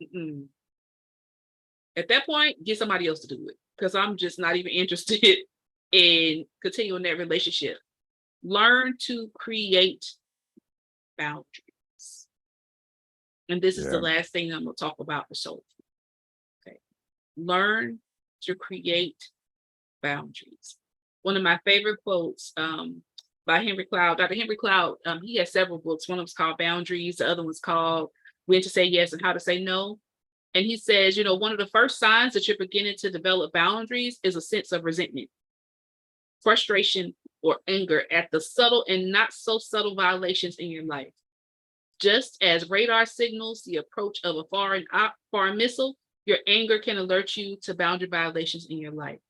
At that point, get somebody else to do it, because I'm just not even interested in continuing that relationship. Learn to create boundaries. And this is the last thing I'm going to talk about for soul. Okay. Learn to create boundaries. One of my favorite quotes by Henry Cloud, Dr. Henry Cloud, he has several books. One of them's called Boundaries. The other one's called When to Say Yes and How to Say No. And he says, one of the first signs that you're beginning to develop boundaries is a sense of resentment, frustration, or anger at the subtle and not so subtle violations in your life. Just as radar signals the approach of a foreign missile, your anger can alert you to boundary violations in your life.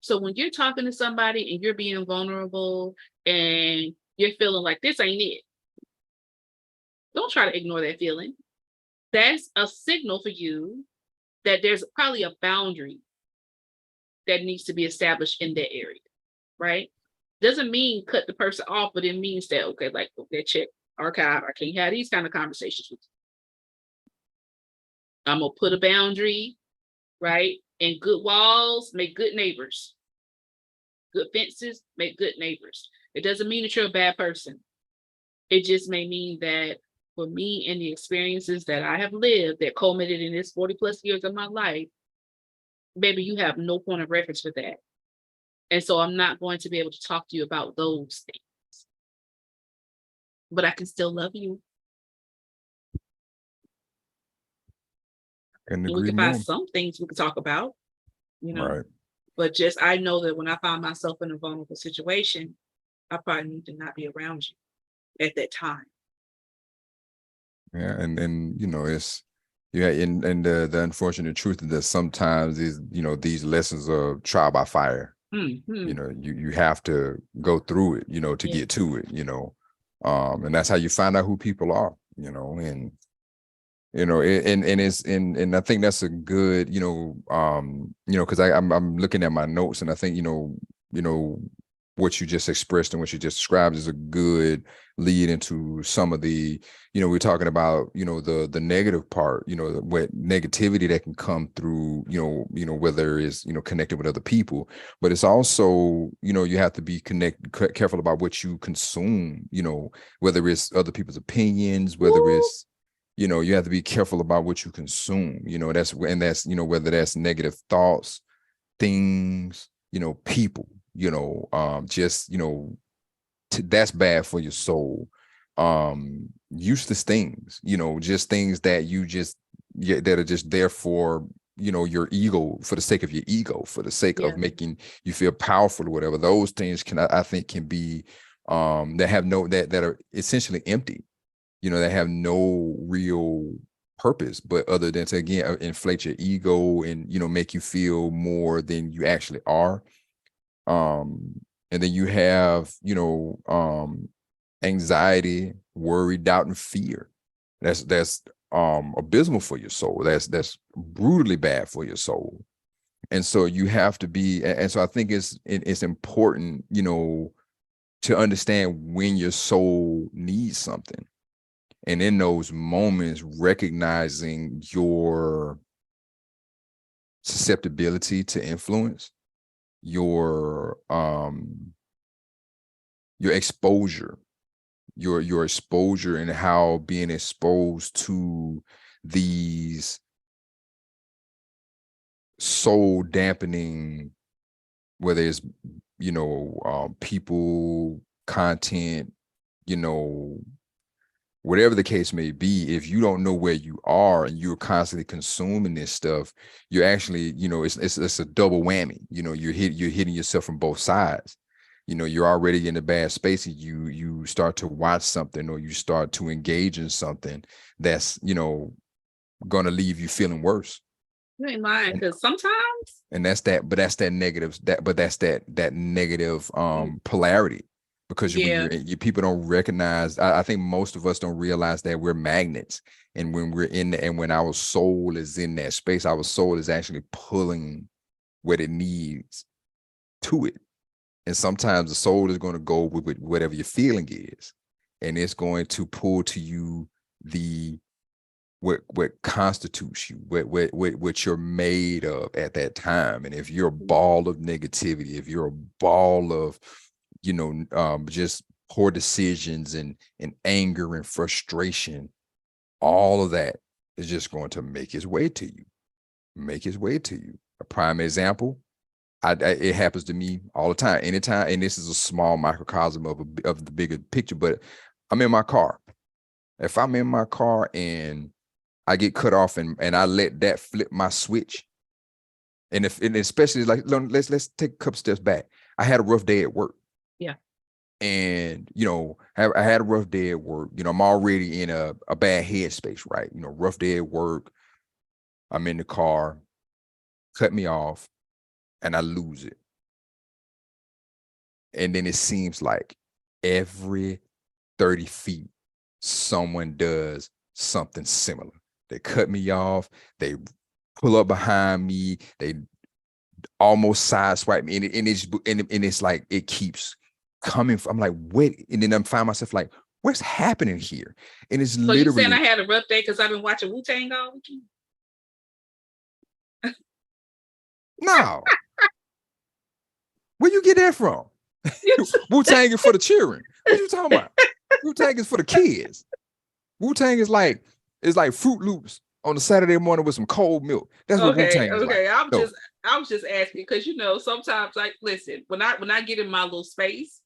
So when you're talking to somebody and you're being vulnerable and you're feeling like this ain't it, don't try to ignore that feeling. That's a signal for you that there's probably a boundary that needs to be established in that area, right? Doesn't mean cut the person off, but it means that, okay, like, okay, check, archive, I can't have these kind of conversations with you. I'm going to put a boundary, right? And good walls make good neighbors. Good fences make good neighbors. It doesn't mean that you're a bad person. It just may mean that for me and the experiences that I have lived that culminated in this 40 plus years of my life, baby, you have no point of reference for that. And so I'm not going to be able to talk to you about those things. But I can still love you. And we can find some things we can talk about, Right. But just, I know that when I find myself in a vulnerable situation, I probably need to not be around you at that time. Yeah, and it's and the unfortunate truth is that sometimes these lessons are trial by fire. Mm-hmm. You have to go through it, to get to it, and that's how you find out who people are, and and I think that's a good, because I'm looking at my notes, and I think what you just expressed and what you just described is a good lead into some of the, we're talking about, the negative part, what negativity that can come through, whether it's, connected with other people, but it's also, you have to be careful about what you consume, whether it's other people's opinions, whether it's, you have to be careful about what you consume, that's whether that's negative thoughts, things, people, just, that's bad for your soul. Useless things, just things that that are just there for, your ego, for the sake of your ego, for the sake of making you feel powerful or whatever. Those things I think can be, that are essentially empty, that have no real purpose, but other than to, again, inflate your ego and, make you feel more than you actually are. And then you have, anxiety, worry, doubt, and fear. That's abysmal for your soul. That's brutally bad for your soul. And so you have to be, and so I think it's important, to understand when your soul needs something. And in those moments, recognizing your susceptibility to influence, your exposure, your exposure, and how being exposed to these soul dampening, whether it's people, content, whatever the case may be, if you don't know where you are and you're constantly consuming this stuff, you're actually, it's a double whammy. You're hitting yourself from both sides. You're already in a bad space, and you start to watch something, or you start to engage in something that's, going to leave you feeling worse. You ain't lying, because sometimes. And that's that negative, that negative polarity. Because people don't recognize, I think most of us don't realize that we're magnets. And when we're and when our soul is in that space, our soul is actually pulling what it needs to it. And sometimes the soul is going to go with whatever your feeling is. And it's going to pull to you what constitutes you, what you're made of at that time. And if you're a ball of negativity, if you're a ball of just poor decisions and anger and frustration, all of that is just going to make its way to you. A prime example, it happens to me all the time, anytime, and this is a small microcosm of the bigger picture, but I'm in my car. If I'm in my car and I get cut off and I let that flip my switch, and especially, like, let's take a couple steps back. I had a rough day at work. Yeah. And, I had a rough day at work. I'm already in a bad headspace, right? Rough day at work. I'm in the car, cut me off, and I lose it. And then it seems like every 30 feet, someone does something similar. They cut me off, they pull up behind me, they almost sideswipe me, and it's like it keeps coming. I'm like, wait, and then I find myself like, what's happening here? And it's literally. So you saying I had a rough day because I've been watching Wu-Tang all weekend? No. Where you get that from? Wu-Tang is for the children. What you talking about? Wu-Tang is for the kids. Wu-Tang is like Fruit Loops on a Saturday morning with some cold milk. That's what Wu-Tang is like. I was just asking because sometimes, like, listen, when I get in my little space,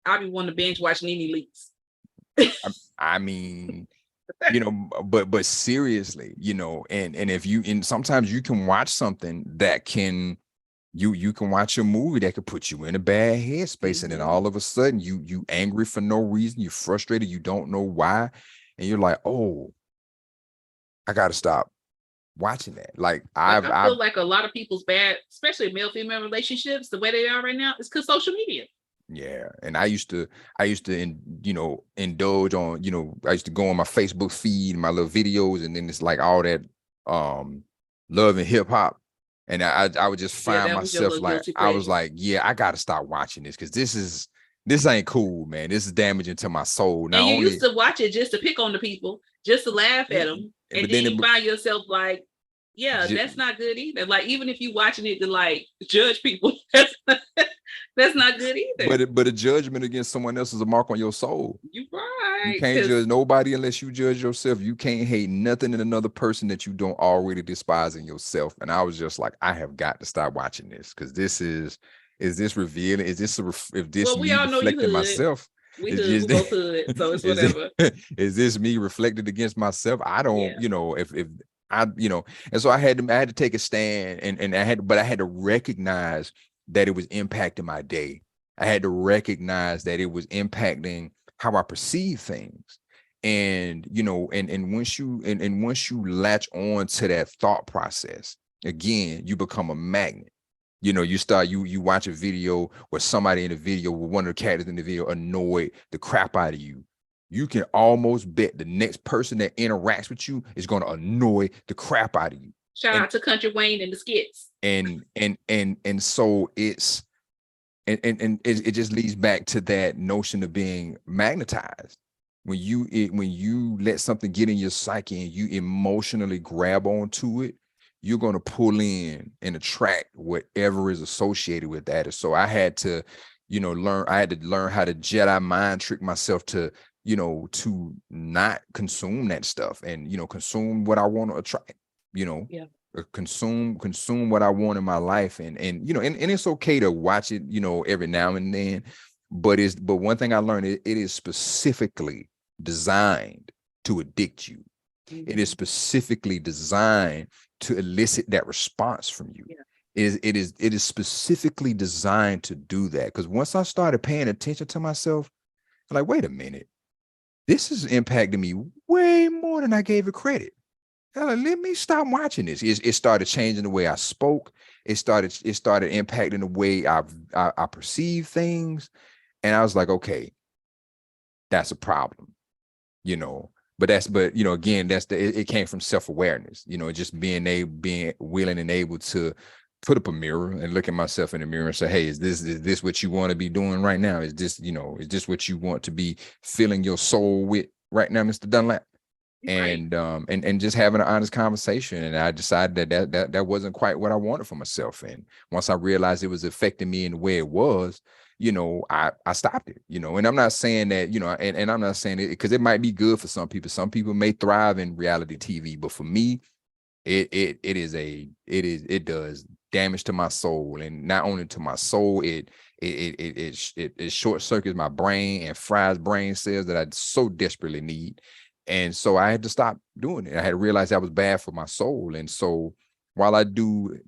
I be wanting to binge watch Nene Leakes. I mean, but seriously, and if and sometimes you can watch something that can, you can watch a movie that could put you in a bad headspace, and then all of a sudden you angry for no reason, you're frustrated, you don't know why, and you're like, oh, I gotta stop watching that. Like, I feel like a lot of people's bad, especially male-female relationships, the way they are right now, is because social media. Yeah. And I used to indulge on, I used to go on my Facebook feed, my little videos, and then it's like all that love and hip hop. And I would just find myself like, I was like, yeah, I gotta stop watching this, because this ain't cool, man. This is damaging to my soul. Now, and you used to watch it just to pick on the people, just to laugh at them. And then you find yourself like, yeah, that's not good either. Like, even if you watching it to like judge people, that's not good either. But a judgment against someone else is a mark on your soul. You're right. You can't judge nobody unless you judge yourself. You can't hate nothing in another person that you don't already despise in yourself. And I was just like, I have got to stop watching this, because this is this revealing? Is this me reflecting myself? We both hood, so it's whatever. Is this me reflected against myself? I don't, if I, and so I had to take a stand, and I had to recognize that it was impacting my day. I had to recognize that it was impacting how I perceive things. And, and once you latch on to that thought process, again, you become a magnet. You watch a video where somebody in the video, with one of the characters in the video, annoyed the crap out of you. You can almost bet the next person that interacts with you is going to annoy the crap out of you. Shout out to Country Wayne and the skits. And so it's and it just leads back to that notion of being magnetized. When you let something get in your psyche and you emotionally grab onto it, you're going to pull in and attract whatever is associated with that. And so I had to, learn how to Jedi mind trick myself to, to not consume that stuff and, consume what I want to attract, consume what I want in my life. And it's okay to watch it, every now and then. But one thing I learned, it is specifically designed to addict you. Mm-hmm. It is specifically designed to elicit that response from you. Yeah. It is specifically designed to do that. Because once I started paying attention to myself, I'm like, wait a minute, this is impacting me way more than I gave it credit. Like, let me stop watching this. It started changing the way I spoke. It started impacting the way I perceive things. And I was like, okay, that's a problem, But again, it came from self-awareness, just being willing and able to put up a mirror and look at myself in the mirror and say, hey, is this what you want to be doing right now? Is this what you want to be filling your soul with right now, Mr. Dunlap? Right. And just having an honest conversation. And I decided that wasn't quite what I wanted for myself. And once I realized it was affecting me in the way it was, I stopped it, and I'm not saying that, and I'm not saying it because it might be good for some people. Some people may thrive in reality TV, but for me, it does damage to my soul, and not only to my soul, it short circuits my brain and fries brain cells that I so desperately need. And so I had to stop doing it. I had to realize that was bad for my soul. And so while I do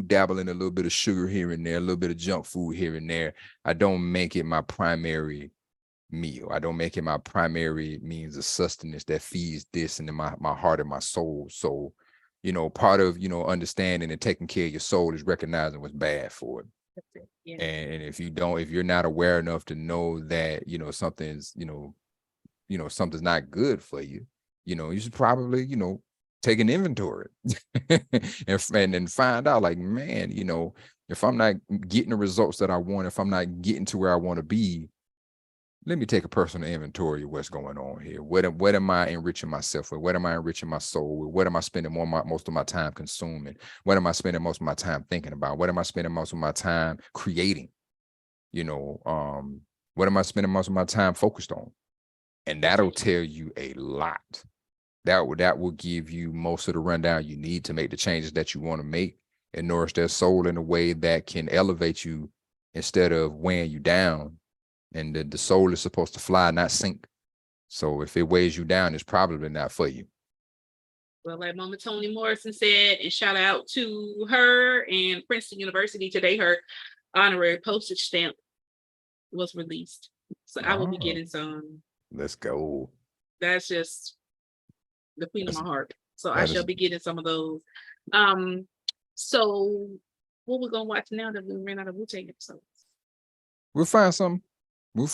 dabble in a little bit of sugar here and there, a little bit of junk food here and there, I don't make it my primary meal. I don't make it my primary means of sustenance that feeds this into my heart and my soul. So, part of, understanding and taking care of your soul is recognizing what's bad for it. Yeah. And if you're not aware enough to know that, something's not good for you, you should probably, take an inventory and find out, like, man, if I'm not getting the results that I want, if I'm not getting to where I want to be, let me take a personal inventory of what's going on here. What am I enriching myself with? What am I enriching my soul with? What am I spending most of my time consuming? What am I spending most of my time thinking about? What am I spending most of my time creating? What am I spending most of my time focused on? And that'll tell you a lot. That will give you most of the rundown you need to make the changes that you want to make and nourish that soul in a way that can elevate you instead of weighing you down. And the soul is supposed to fly, not sink. So if it weighs you down, it's probably not for you. Well, like Mama Toni Morrison said, and shout out to her and Princeton University today, her honorary postage stamp was released. So I will be getting some. Let's go. That's just the queen of my heart. So I shall be getting some of those. So what we're gonna watch now that we ran out of Wu-Tang episodes? We'll find something. You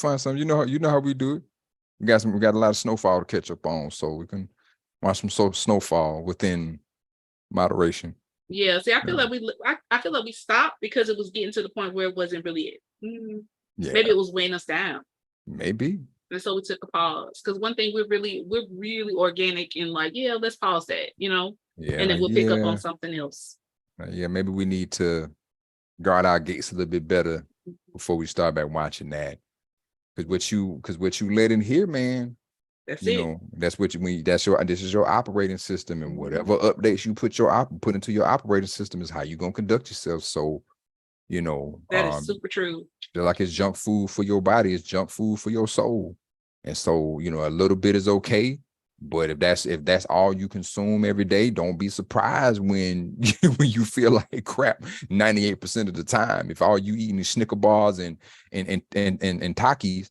know how we do it. We got a lot of snowfall to catch up on, so we can watch some snowfall within moderation. Yeah. See, I feel like we stopped because it was getting to the point where it wasn't really it. Yeah. Maybe it was weighing us down. Maybe. And so we took a pause because one thing we're really organic in, like, yeah, let's pause that, Yeah, and then we'll pick up on something else. Yeah, maybe we need to guard our gates a little bit better before we start back watching that. Because what you let in here, man, that's it. That's what this is your operating system, and whatever updates you put into your operating system is how you're gonna conduct yourself. So, that is super true. Like it's junk food for your body, it's junk food for your soul. And so, a little bit is okay. But if that's all you consume every day, don't be surprised when you feel like crap 98% of the time. If all you eating is Snicker bars and Takis,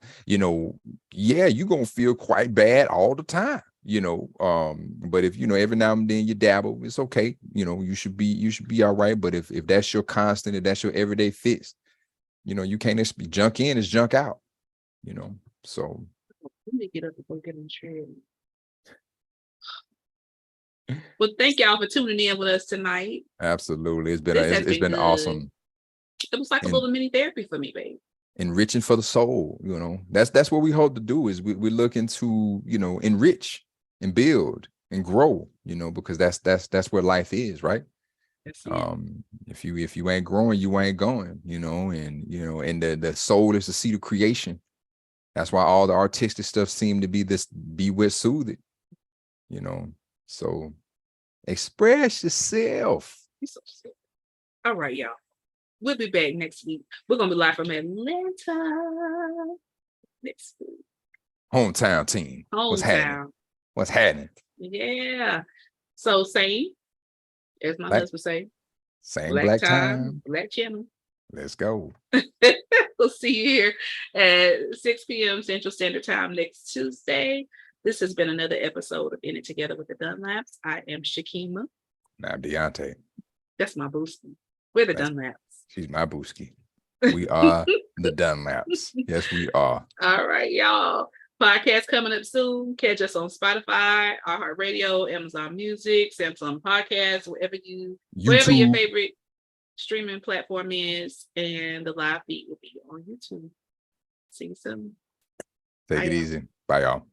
yeah, you're gonna feel quite bad all the time. but if, every now and then you dabble, it's okay. You should be all right. But if that's your constant, if that's your everyday fix, you can't just be junk in is junk out, so. Let me get up and go get on the trail. Well, thank y'all for tuning in with us tonight. Absolutely. It's been awesome. It was like a little mini therapy for me, babe. Enriching for the soul, that's what we hope to do, is we're looking to, enrich and build and grow, because that's where life is, right? If you ain't growing, you ain't going, and the soul is the seat of creation. That's why all the artistic stuff seem to be with soothe, so express yourself. All right, y'all. We'll be back next week. We're gonna be live from Atlanta next week. Hometown team. What's happening? Yeah. So same, as my husband say. Same black time. Black channel. Let's go. We'll see you here at 6 p.m. Central Standard Time next Tuesday. This has been another episode of In It Together with the Dunlaps. I am Shekema. And I'm Deante. That's my booski. We're the Dunlaps. She's my booski. We are the Dunlaps. Yes, we are. All right, y'all. Podcast coming up soon. Catch us on Spotify, iHeartRadio, Amazon Music, Samsung Podcasts, wherever your favorite streaming platform is, and the live feed will be on YouTube. See you soon. Take it easy. Bye, y'all.